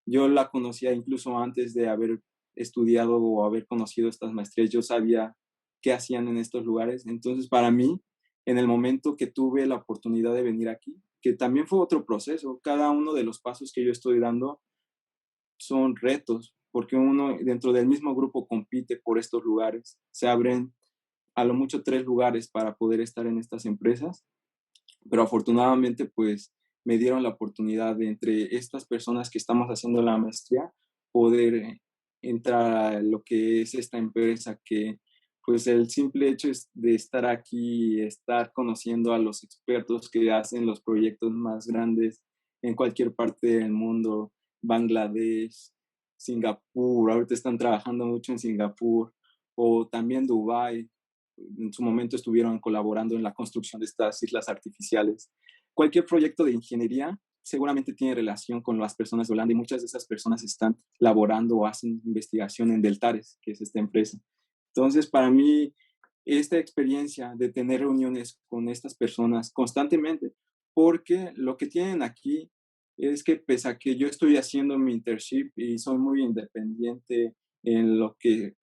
Yo la conocía incluso antes de haber estudiado o haber conocido estas maestrías. Yo sabía qué hacían en estos lugares. Entonces, para mí, en el momento que tuve la oportunidad de venir aquí, que también fue otro proceso, cada uno de los pasos que yo estoy dando son retos, porque uno dentro del mismo grupo compite por estos lugares. Se abren a lo mucho 3 lugares para poder estar en estas empresas, pero afortunadamente pues me dieron la oportunidad de entre estas personas que estamos haciendo la maestría poder entrar a lo que es esta empresa que pues el simple hecho es de estar aquí, estar conociendo a los expertos que hacen los proyectos más grandes en cualquier parte del mundo, Bangladesh, Singapur, ahorita están trabajando mucho en Singapur, o también Dubái, en su momento estuvieron colaborando en la construcción de estas islas artificiales. Cualquier proyecto de ingeniería seguramente tiene relación con las personas de Holanda y muchas de esas personas están laborando o hacen investigación en Deltares, que es esta empresa. Entonces, para mí, esta experiencia de tener reuniones con estas personas constantemente, porque lo que tienen aquí es que pese a que yo estoy haciendo mi internship y soy muy independiente en lo que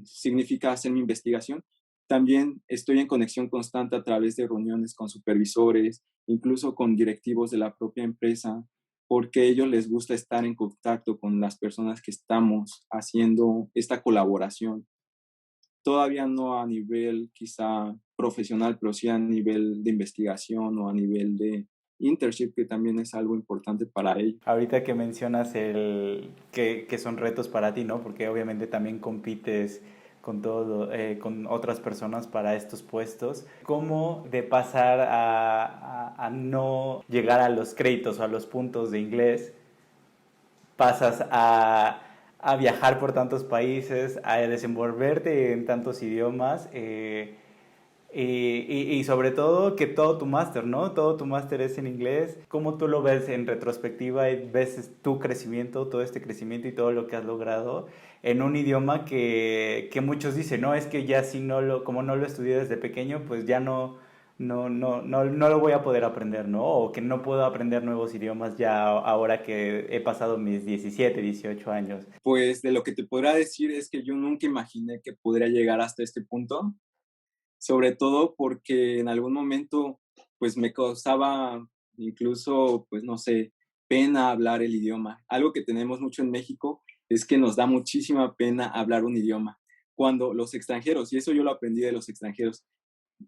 significa hacer mi investigación, también estoy en conexión constante a través de reuniones con supervisores, incluso con directivos de la propia empresa, porque a ellos les gusta estar en contacto con las personas que estamos haciendo esta colaboración. Todavía no a nivel quizá profesional, pero sí a nivel de investigación o a nivel de internship, que también es algo importante para ellos. Ahorita que mencionas que son retos para ti, ¿no? Porque obviamente también compites con con otras personas para estos puestos. ¿Cómo de pasar a no llegar a los créditos o a los puntos de inglés pasas a viajar por tantos países, a desenvolverte en tantos idiomas? Y sobre todo que todo tu máster, ¿no? Todo tu máster es en inglés. ¿Cómo tú lo ves en retrospectiva y ves tu crecimiento, todo este crecimiento y todo lo que has logrado en un idioma que muchos dicen, no, es que ya si no como no lo estudié desde pequeño, pues ya no lo voy a poder aprender, ¿no? O que no puedo aprender nuevos idiomas ya ahora que he pasado mis 17 18 años. Pues de lo que te podrá decir es que yo nunca imaginé que podría llegar hasta este punto, sobre todo porque en algún momento pues me causaba incluso, pues no sé, pena hablar el idioma. Algo que tenemos mucho en México es que nos da muchísima pena hablar un idioma. Cuando los extranjeros, y eso yo lo aprendí de los extranjeros,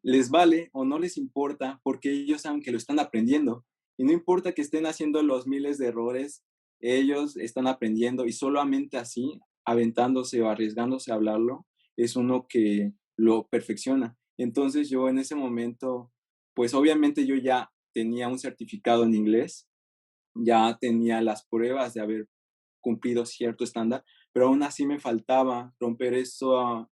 les vale o no les importa porque ellos saben que lo están aprendiendo. Y no importa que estén haciendo los miles de errores, ellos están aprendiendo y solamente así, aventándose o arriesgándose a hablarlo, es uno que lo perfecciona. Entonces yo en ese momento, pues obviamente yo ya tenía un certificado en inglés, ya tenía las pruebas de haber cumplido cierto estándar, pero aún así me faltaba romper esos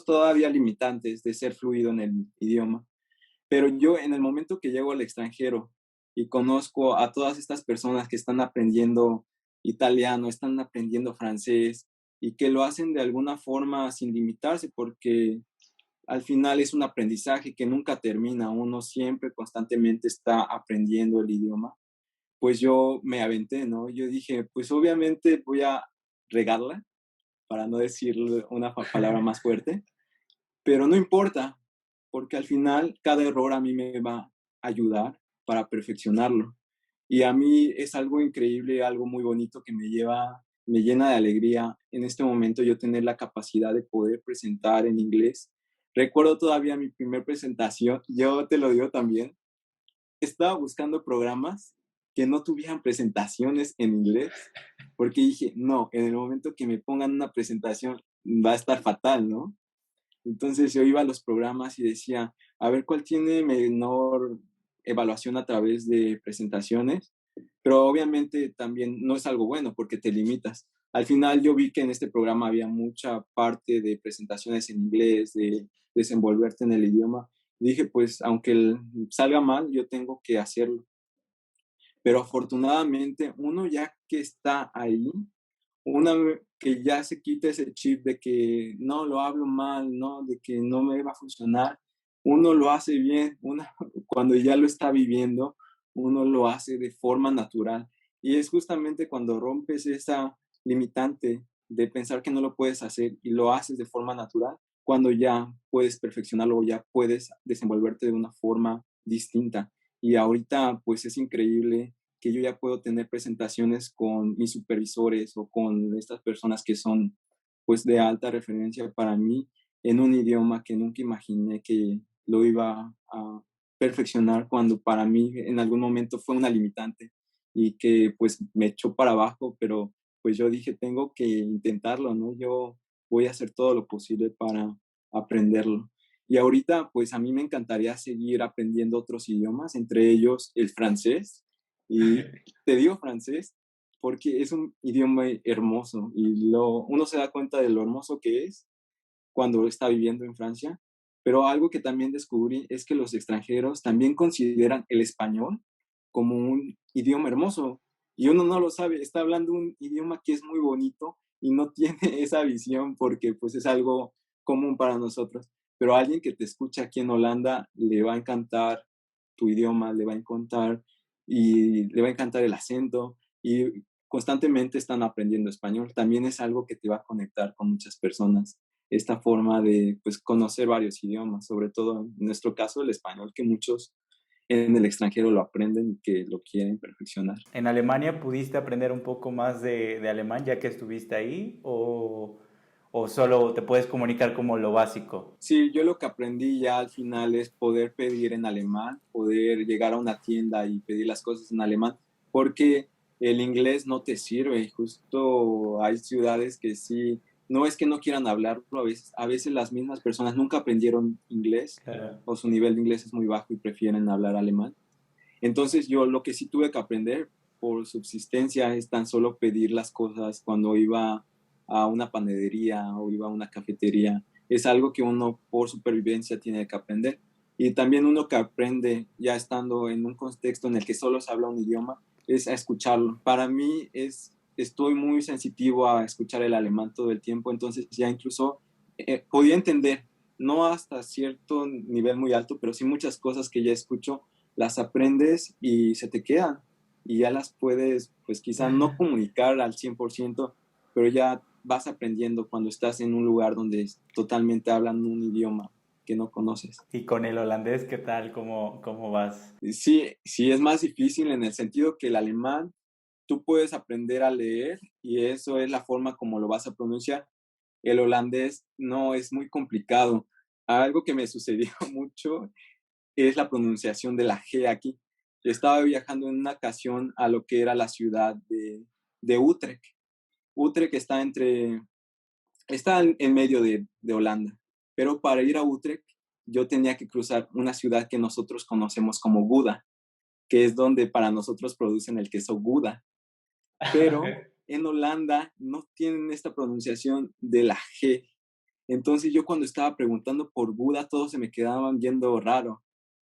todavía limitantes de ser fluido en el idioma. Pero yo en el momento que llego al extranjero y conozco a todas estas personas que están aprendiendo italiano, están aprendiendo francés y que lo hacen de alguna forma sin limitarse, porque al final es un aprendizaje que nunca termina, uno siempre constantemente está aprendiendo el idioma. Pues yo me aventé, ¿no? Yo dije, pues obviamente voy a regarla, para no decir una palabra más fuerte, pero no importa, porque al final cada error a mí me va a ayudar para perfeccionarlo. Y a mí es algo increíble, algo muy bonito que me llena de alegría en este momento yo tener la capacidad de poder presentar en inglés. Recuerdo todavía mi primer presentación, yo te lo digo también, estaba buscando programas que no tuvieran presentaciones en inglés, porque dije, no, en el momento que me pongan una presentación va a estar fatal, ¿no? Entonces yo iba a los programas y decía, a ver cuál tiene menor evaluación a través de presentaciones, pero obviamente también no es algo bueno porque te limitas. Al final yo vi que en este programa había mucha parte de presentaciones en inglés, de desenvolverte en el idioma. Dije, pues aunque salga mal, yo tengo que hacerlo. Pero afortunadamente uno ya que está ahí, una vez que ya se quita ese chip de que no lo hablo mal, no, de que no me va a funcionar, uno lo hace bien, cuando ya lo está viviendo, uno lo hace de forma natural. Y es justamente cuando rompes esa limitante de pensar que no lo puedes hacer y lo haces de forma natural, cuando ya puedes perfeccionarlo o ya puedes desenvolverte de una forma distinta. Y ahorita pues es increíble que yo ya puedo tener presentaciones con mis supervisores o con estas personas que son pues de alta referencia para mí en un idioma que nunca imaginé que lo iba a perfeccionar cuando para mí en algún momento fue una limitante y que pues me echó para abajo, pero pues yo dije, tengo que intentarlo, ¿no? Yo voy a hacer todo lo posible para aprenderlo. Y ahorita pues a mí me encantaría seguir aprendiendo otros idiomas, entre ellos el francés, y te digo francés porque es un idioma hermoso y uno se da cuenta de lo hermoso que es cuando está viviendo en Francia. Pero algo que también descubrí es que los extranjeros también consideran el español como un idioma hermoso y uno no lo sabe, está hablando un idioma que es muy bonito y no tiene esa visión porque pues es algo común para nosotros. Pero a alguien que te escucha aquí en Holanda le va a encantar tu idioma, le va a encantar y le va a encantar el acento y constantemente están aprendiendo español. También es algo que te va a conectar con muchas personas. Esta forma de pues, conocer varios idiomas, sobre todo en nuestro caso el español, que muchos en el extranjero lo aprenden y que lo quieren perfeccionar. ¿En Alemania pudiste aprender un poco más de alemán ya que estuviste ahí o solo te puedes comunicar como lo básico? Sí, yo lo que aprendí ya al final es poder pedir en alemán, poder llegar a una tienda y pedir las cosas en alemán, porque el inglés no te sirve. Justo hay ciudades que sí, no es que no quieran hablarlo, a veces las mismas personas nunca aprendieron inglés Claro. o su nivel de inglés es muy bajo y prefieren hablar alemán. Entonces yo lo que sí tuve que aprender por subsistencia es tan solo pedir las cosas cuando iba a una panadería o iba a una cafetería. Es algo que uno por supervivencia tiene que aprender. Y también uno que aprende ya estando en un contexto en el que solo se habla un idioma es a escucharlo. Para mí estoy muy sensitivo a escuchar el alemán todo el tiempo, entonces ya incluso podía entender, no hasta cierto nivel muy alto, pero sí muchas cosas que ya escucho las aprendes y se te quedan y ya las puedes, pues quizá no comunicar al 100%, pero ya vas aprendiendo cuando estás en un lugar donde totalmente hablan un idioma que no conoces. ¿Y con el holandés qué tal? ¿Cómo vas? Sí, sí es más difícil en el sentido que el alemán tú puedes aprender a leer y eso es la forma como lo vas a pronunciar. El holandés no es muy complicado. Algo que me sucedió mucho es la pronunciación de la G aquí. Yo estaba viajando en una ocasión a lo que era la ciudad de Utrecht. Utrecht está en medio de Holanda, pero para ir a Utrecht yo tenía que cruzar una ciudad que nosotros conocemos como Gouda, que es donde para nosotros producen el queso Gouda. Pero en Holanda no tienen esta pronunciación de la G. Entonces yo cuando estaba preguntando por Gouda, todos se me quedaban viendo raro.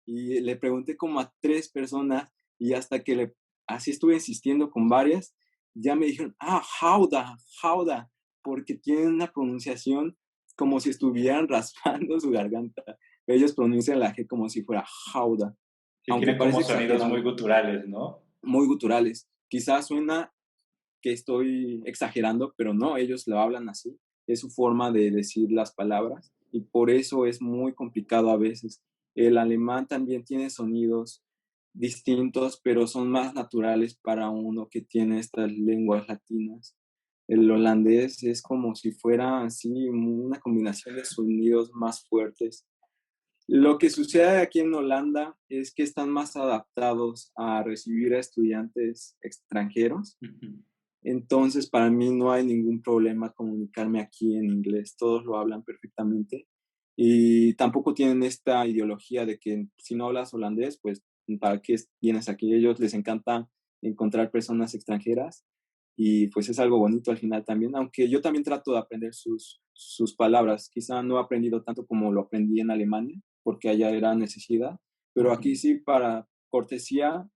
Y le pregunté como a 3 personas y hasta que así estuve insistiendo con varias, ya me dijeron, Hauda, Hauda, porque tienen una pronunciación como si estuvieran raspando su garganta. Ellos pronuncian la G como si fuera jauda, Sí, aunque tienen como parece sonidos muy exagerado, guturales, ¿no? muy guturales. Quizás suena que estoy exagerando, pero no, ellos lo hablan así. Es su forma de decir las palabras y por eso es muy complicado a veces. El alemán también tiene sonidos distintos, pero son más naturales para uno que tiene estas lenguas latinas. El holandés es como si fuera así una combinación de sonidos más fuertes. Lo que sucede aquí en Holanda es que están más adaptados a recibir a estudiantes extranjeros. Ujú. Entonces, para mí no hay ningún problema comunicarme aquí en inglés. Todos lo hablan perfectamente. Y tampoco tienen esta ideología de que si no hablas holandés, pues, ¿para qué vienes aquí? A ellos les encanta encontrar personas extranjeras y pues es algo bonito al final también, aunque yo también trato de aprender sus palabras. Quizá no he aprendido tanto como lo aprendí en Alemania, porque allá era necesidad, pero Ujú. aquí sí, para cortesía,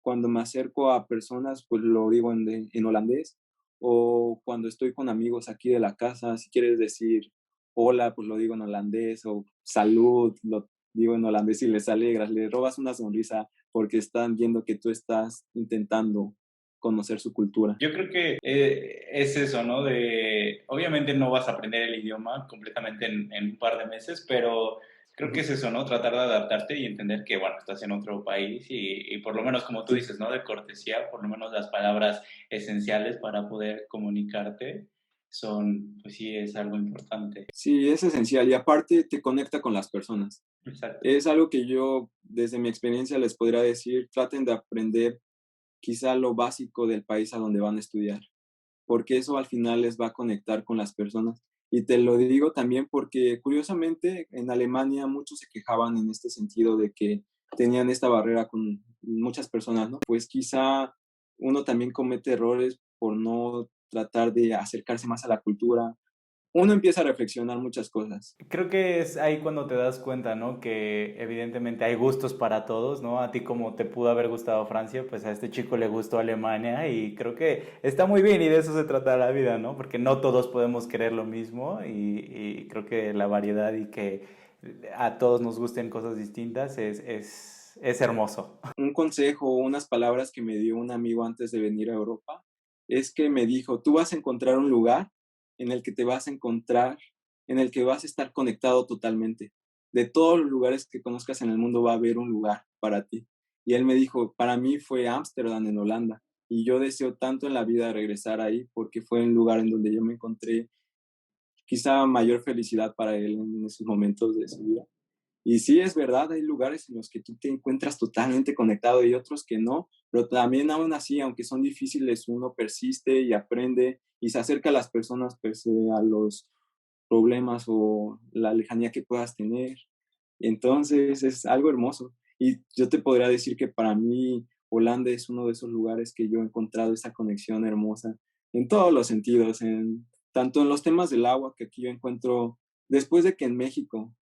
cuando me acerco a personas, pues lo digo en holandés, o cuando estoy con amigos aquí de la casa, si quieres decir hola, pues lo digo en holandés, o salud, lo digo en holandés y les alegras, les robas una sonrisa porque están viendo que tú estás intentando conocer su cultura. Yo creo que es eso, ¿no? Obviamente no vas a aprender el idioma completamente en un par de meses, pero creo que Ujú. es eso, ¿no? Tratar de adaptarte y entender que, bueno, estás en otro país y por lo menos, como tú Sí, dices, ¿no? De cortesía, por lo menos las palabras esenciales para poder comunicarte son, pues sí, es algo importante. sí, es esencial y aparte te conecta con las personas. Exacto. Es algo que yo desde mi experiencia les podría decir, traten de aprender quizá lo básico del país a donde van a estudiar, porque eso al final les va a conectar con las personas. Y te lo digo también porque curiosamente en Alemania muchos se quejaban en este sentido de que tenían esta barrera con muchas personas, ¿no? Pues quizá uno también comete errores por no tratar de acercarse más a la cultura. Uno empieza a reflexionar muchas cosas. Creo que es ahí cuando te das cuenta, ¿no? Que evidentemente hay gustos para todos, ¿no? A ti como te pudo haber gustado Francia, pues a este chico le gustó Alemania y creo que está muy bien y de eso se trata la vida, ¿no? Porque no todos podemos querer lo mismo y creo que la variedad y que a todos nos gusten cosas distintas es hermoso. Un consejo, unas palabras que me dio un amigo antes de venir a Europa, es que me dijo, tú vas a encontrar un lugar en el que te vas a encontrar, en el que vas a estar conectado totalmente. De todos los lugares que conozcas en el mundo va a haber un lugar para ti. Y él me dijo, para mí fue Ámsterdam en Holanda. Y yo deseo tanto en la vida regresar ahí porque fue un lugar en donde yo me encontré quizá mayor felicidad para él en esos momentos de su vida. Y sí, es verdad, hay lugares en los que tú te encuentras totalmente conectado y otros que no, pero también aún así, aunque son difíciles, uno persiste y aprende y se acerca a las personas pese a los problemas o la lejanía que puedas tener. Entonces es algo hermoso. Y yo te podría decir que para mí Holanda es uno de esos lugares que yo he encontrado esa conexión hermosa en todos los sentidos, tanto en los temas del agua, que aquí yo encuentro, después de que en México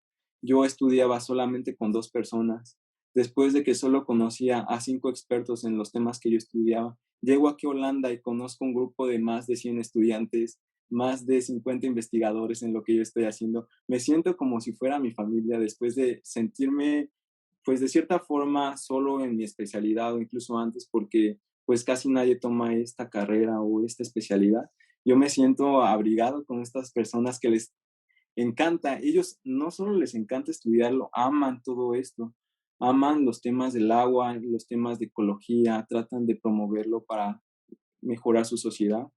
yo estudiaba solamente con 2 personas, después de que solo conocía a 5 expertos en los temas que yo estudiaba, llego aquí a Holanda y conozco un grupo de más de 100 estudiantes, más de 50 investigadores en lo que yo estoy haciendo. Me siento como si fuera mi familia después de sentirme, pues de cierta forma, solo en mi especialidad o incluso antes, porque pues casi nadie toma esta carrera o esta especialidad. Yo me siento abrigado con estas personas que les encanta. Ellos no solo les encanta estudiarlo, aman todo esto, aman los temas del agua, los temas de ecología, tratan de promoverlo para mejorar su sociedad.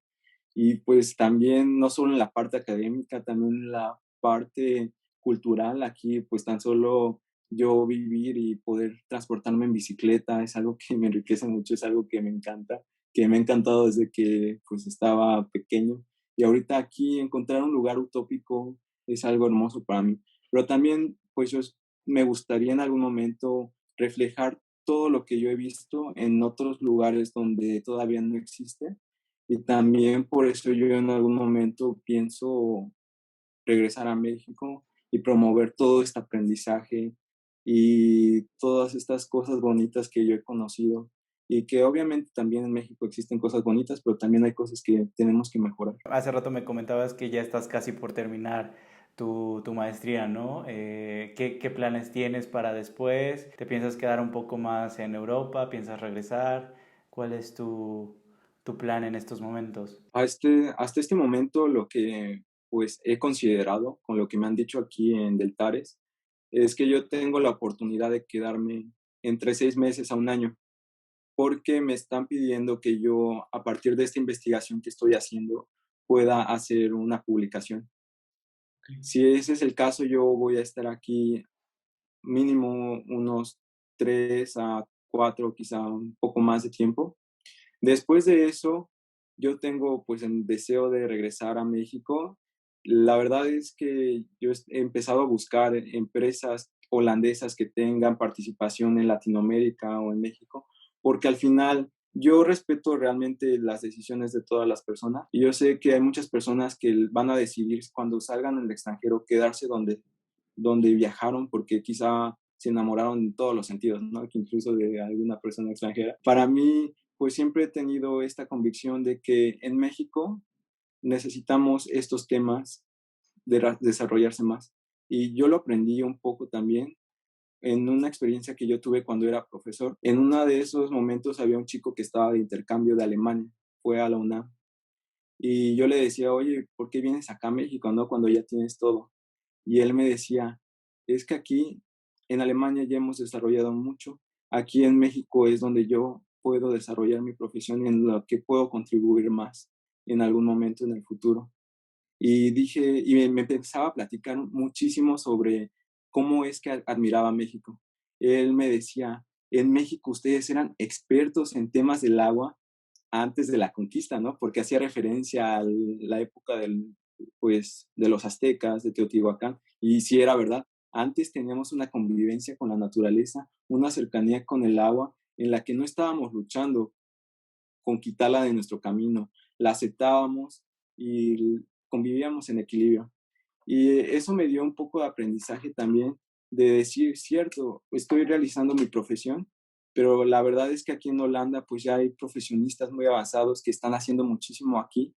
Y pues también, no solo en la parte académica, también en la parte cultural, aquí pues tan solo yo vivir y poder transportarme en bicicleta es algo que me enriquece mucho, es algo que me encanta, que me ha encantado desde que pues estaba pequeño. Y ahorita aquí encontrar un lugar utópico es algo hermoso para mí. Pero también pues me gustaría en algún momento reflejar todo lo que yo he visto en otros lugares donde todavía no existe y también por eso yo en algún momento pienso regresar a México y promover todo este aprendizaje y todas estas cosas bonitas que yo he conocido. Y que obviamente también en México existen cosas bonitas, pero también hay cosas que tenemos que mejorar. Hace rato me comentabas que ya estás casi por terminar tu maestría, ¿no? ¿Qué planes tienes para después? ¿Te piensas quedar un poco más en Europa? ¿Piensas regresar? ¿Cuál es tu plan en estos momentos? Hasta este momento lo que pues he considerado con lo que me han dicho aquí en Deltares es que yo tengo la oportunidad de quedarme entre 6 meses a un año, porque me están pidiendo que yo, a partir de esta investigación que estoy haciendo, pueda hacer una publicación. Si ese es el caso, yo voy a estar aquí mínimo unos 3 a 4, quizá un poco más de tiempo. Después de eso, yo tengo pues el deseo de regresar a México. La verdad es que yo he empezado a buscar empresas holandesas que tengan participación en Latinoamérica o en México, porque al final yo respeto realmente las decisiones de todas las personas y yo sé que hay muchas personas que van a decidir cuando salgan al extranjero quedarse donde viajaron porque quizá se enamoraron en todos los sentidos, ¿no? Que incluso de alguna persona extranjera. Para mí, pues siempre he tenido esta convicción de que en México necesitamos estos temas de desarrollarse más. Y yo lo aprendí un poco también en una experiencia que yo tuve cuando era profesor. En uno de esos momentos había un chico que estaba de intercambio de Alemania, fue a la UNAM. Y yo le decía, oye, ¿por qué vienes acá a México, no? Cuando ya tienes todo. Y él me decía, es que aquí en Alemania ya hemos desarrollado mucho, aquí en México es donde yo puedo desarrollar mi profesión y en lo que puedo contribuir más en algún momento en el futuro. Y dije, y me empezaba a platicar muchísimo sobre cómo es que admiraba México. Él me decía, en México ustedes eran expertos en temas del agua antes de la conquista, ¿no? Porque hacía referencia a la época pues, de los aztecas, de Teotihuacán, y sí era verdad. Antes teníamos una convivencia con la naturaleza, una cercanía con el agua en la que no estábamos luchando con quitarla de nuestro camino, la aceptábamos y convivíamos en equilibrio. Y eso me dio un poco de aprendizaje también de decir, cierto, estoy realizando mi profesión, pero la verdad es que aquí en Holanda pues ya hay profesionistas muy avanzados que están haciendo muchísimo aquí.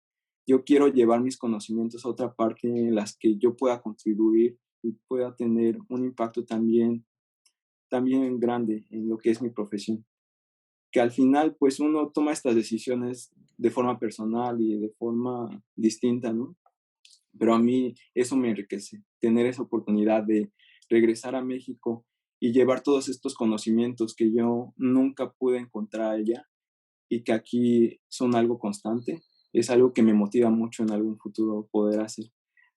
Yo quiero llevar mis conocimientos a otra parte en las que yo pueda contribuir y pueda tener un impacto también grande en lo que es mi profesión. Que al final pues uno toma estas decisiones de forma personal y de forma distinta, ¿no? Pero a mí eso me enriquece, tener esa oportunidad de regresar a México y llevar todos estos conocimientos que yo nunca pude encontrar allá y que aquí son algo constante, es algo que me motiva mucho en algún futuro poder hacer.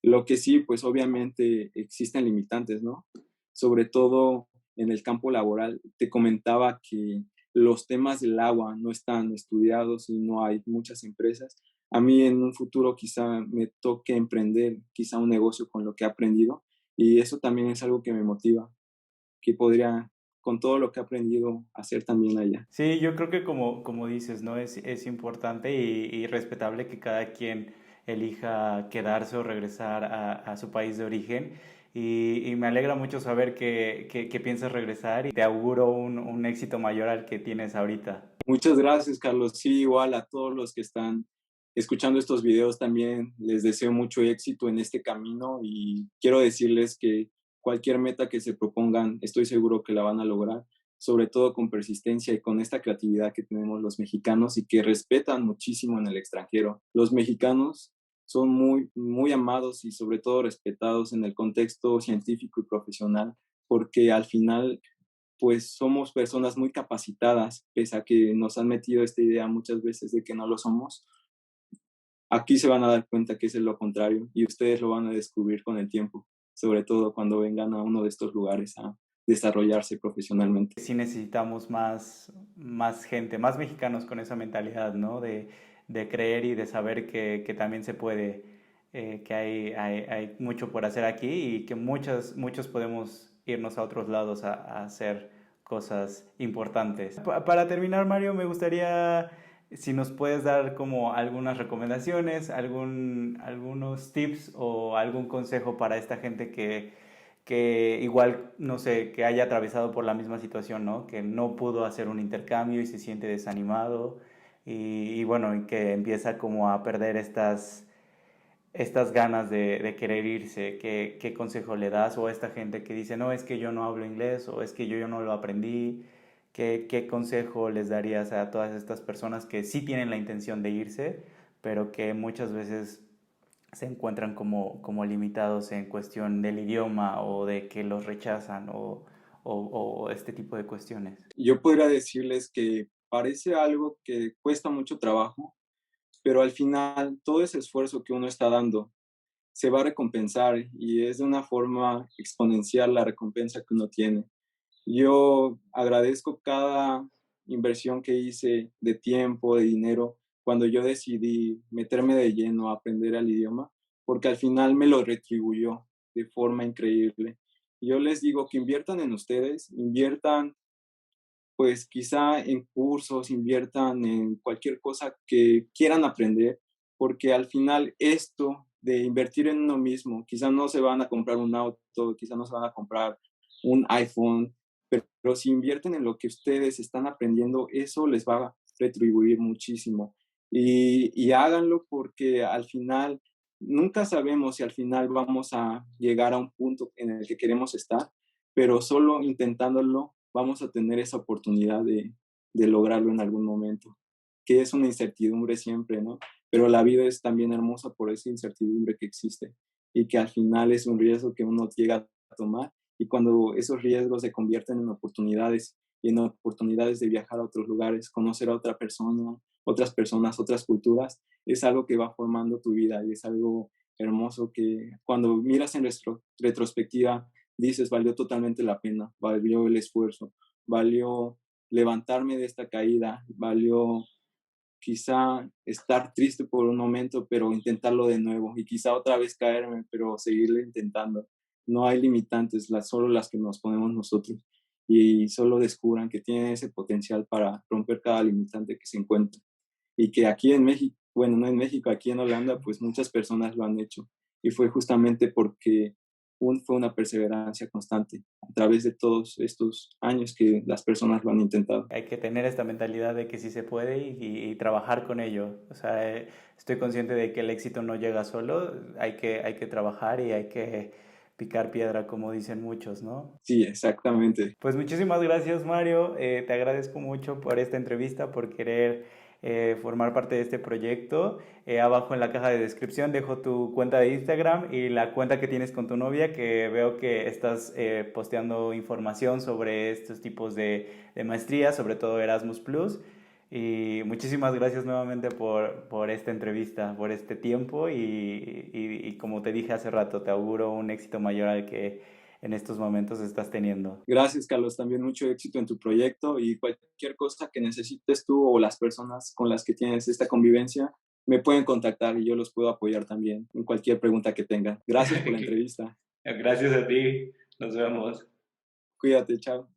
Lo que sí, pues obviamente existen limitantes, ¿no? Sobre todo en el campo laboral. Te comentaba que los temas del agua no están estudiados y no hay muchas empresas. A mí en un futuro quizá me toque emprender quizá un negocio con lo que he aprendido y eso también es algo que me motiva, que podría con todo lo que he aprendido hacer también allá. Sí, yo creo que como dices, ¿no? Es importante y respetable que cada quien elija quedarse o regresar a su país de origen. Y me alegra mucho saber que piensas regresar y te auguro un éxito mayor al que tienes ahorita. Muchas gracias, Carlos. Sí, igual a todos los que están escuchando estos videos también les deseo mucho éxito en este camino y quiero decirles que cualquier meta que se propongan, estoy seguro que la van a lograr, sobre todo con persistencia y con esta creatividad que tenemos los mexicanos y que respetan muchísimo en el extranjero. Los mexicanos son muy amados y sobre todo respetados en el contexto científico y profesional, porque al final pues somos personas muy capacitadas, pese a que nos han metido esta idea muchas veces de que no lo somos. Aquí se van a dar cuenta que es lo contrario y ustedes lo van a descubrir con el tiempo, sobre todo cuando vengan a uno de estos lugares a desarrollarse profesionalmente. Sí necesitamos más gente, más mexicanos con esa mentalidad, ¿no? De creer y de saber que también se puede, que hay mucho por hacer aquí y que muchos podemos irnos a otros lados a hacer cosas importantes. Para terminar, Mario, me gustaría si nos puedes dar como algunas recomendaciones, algunos tips o algún consejo para esta gente que igual, no sé, que haya atravesado por la misma situación, ¿no? Que no pudo hacer un intercambio y se siente desanimado y bueno, y que empieza como a perder estas ganas de querer irse? ¿Qué consejo le das? O a esta gente que dice, no, es que yo no hablo inglés o es que yo no lo aprendí. ¿Qué consejo les darías a todas estas personas que sí tienen la intención de irse, pero que muchas veces se encuentran como limitados en cuestión del idioma o de que los rechazan o este tipo de cuestiones? Yo podría decirles que parece algo que cuesta mucho trabajo, pero al final todo ese esfuerzo que uno está dando se va a recompensar y es de una forma exponencial la recompensa que uno tiene. Yo agradezco cada inversión que hice de tiempo, de dinero, cuando yo decidí meterme de lleno a aprender el idioma, porque al final me lo retribuyó de forma increíble. Yo les digo que inviertan en ustedes, inviertan pues quizá en cursos, inviertan en cualquier cosa que quieran aprender, porque al final esto de invertir en uno mismo, quizá no se van a comprar un auto, quizá no se van a comprar un iPhone, pero si invierten en lo que ustedes están aprendiendo, eso les va a retribuir muchísimo. Y háganlo porque al final, nunca sabemos si al final vamos a llegar a un punto en el que queremos estar, pero solo intentándolo vamos a tener esa oportunidad de lograrlo en algún momento, que es una incertidumbre siempre, ¿no? Pero la vida es también hermosa por esa incertidumbre que existe y que al final es un riesgo que uno llega a tomar y cuando esos riesgos se convierten en oportunidades y en oportunidades de viajar a otros lugares, conocer a otra persona, otras personas, otras culturas, es algo que va formando tu vida y es algo hermoso que cuando miras en retrospectiva dices, valió totalmente la pena, valió el esfuerzo, valió levantarme de esta caída, valió quizá estar triste por un momento, pero intentarlo de nuevo y quizá otra vez caerme, pero seguirlo intentando. No hay limitantes, solo las que nos ponemos nosotros y solo descubran que tienen ese potencial para romper cada limitante que se encuentra. Y que aquí en México, bueno, no en México, aquí en Holanda, pues muchas personas lo han hecho. Y fue justamente porque fue una perseverancia constante a través de todos estos años que las personas lo han intentado. Hay que tener esta mentalidad de que sí se puede y trabajar con ello. O sea, estoy consciente de que el éxito no llega solo, hay que trabajar y hay que picar piedra, como dicen muchos, ¿no? Sí, exactamente. Pues muchísimas gracias, Mario. Te agradezco mucho por esta entrevista, por querer formar parte de este proyecto. Abajo en la caja de descripción dejo tu cuenta de Instagram y la cuenta que tienes con tu novia, que veo que estás posteando información sobre estos tipos de maestrías, sobre todo Erasmus Plus. Y muchísimas gracias nuevamente por esta entrevista, por este tiempo y como te dije hace rato, te auguro un éxito mayor al que en estos momentos estás teniendo. Gracias, Carlos. También mucho éxito en tu proyecto y cualquier cosa que necesites tú o las personas con las que tienes esta convivencia, me pueden contactar y yo los puedo apoyar también en cualquier pregunta que tengan. Gracias por la entrevista. Gracias a ti. Nos vemos. Cuídate, chao.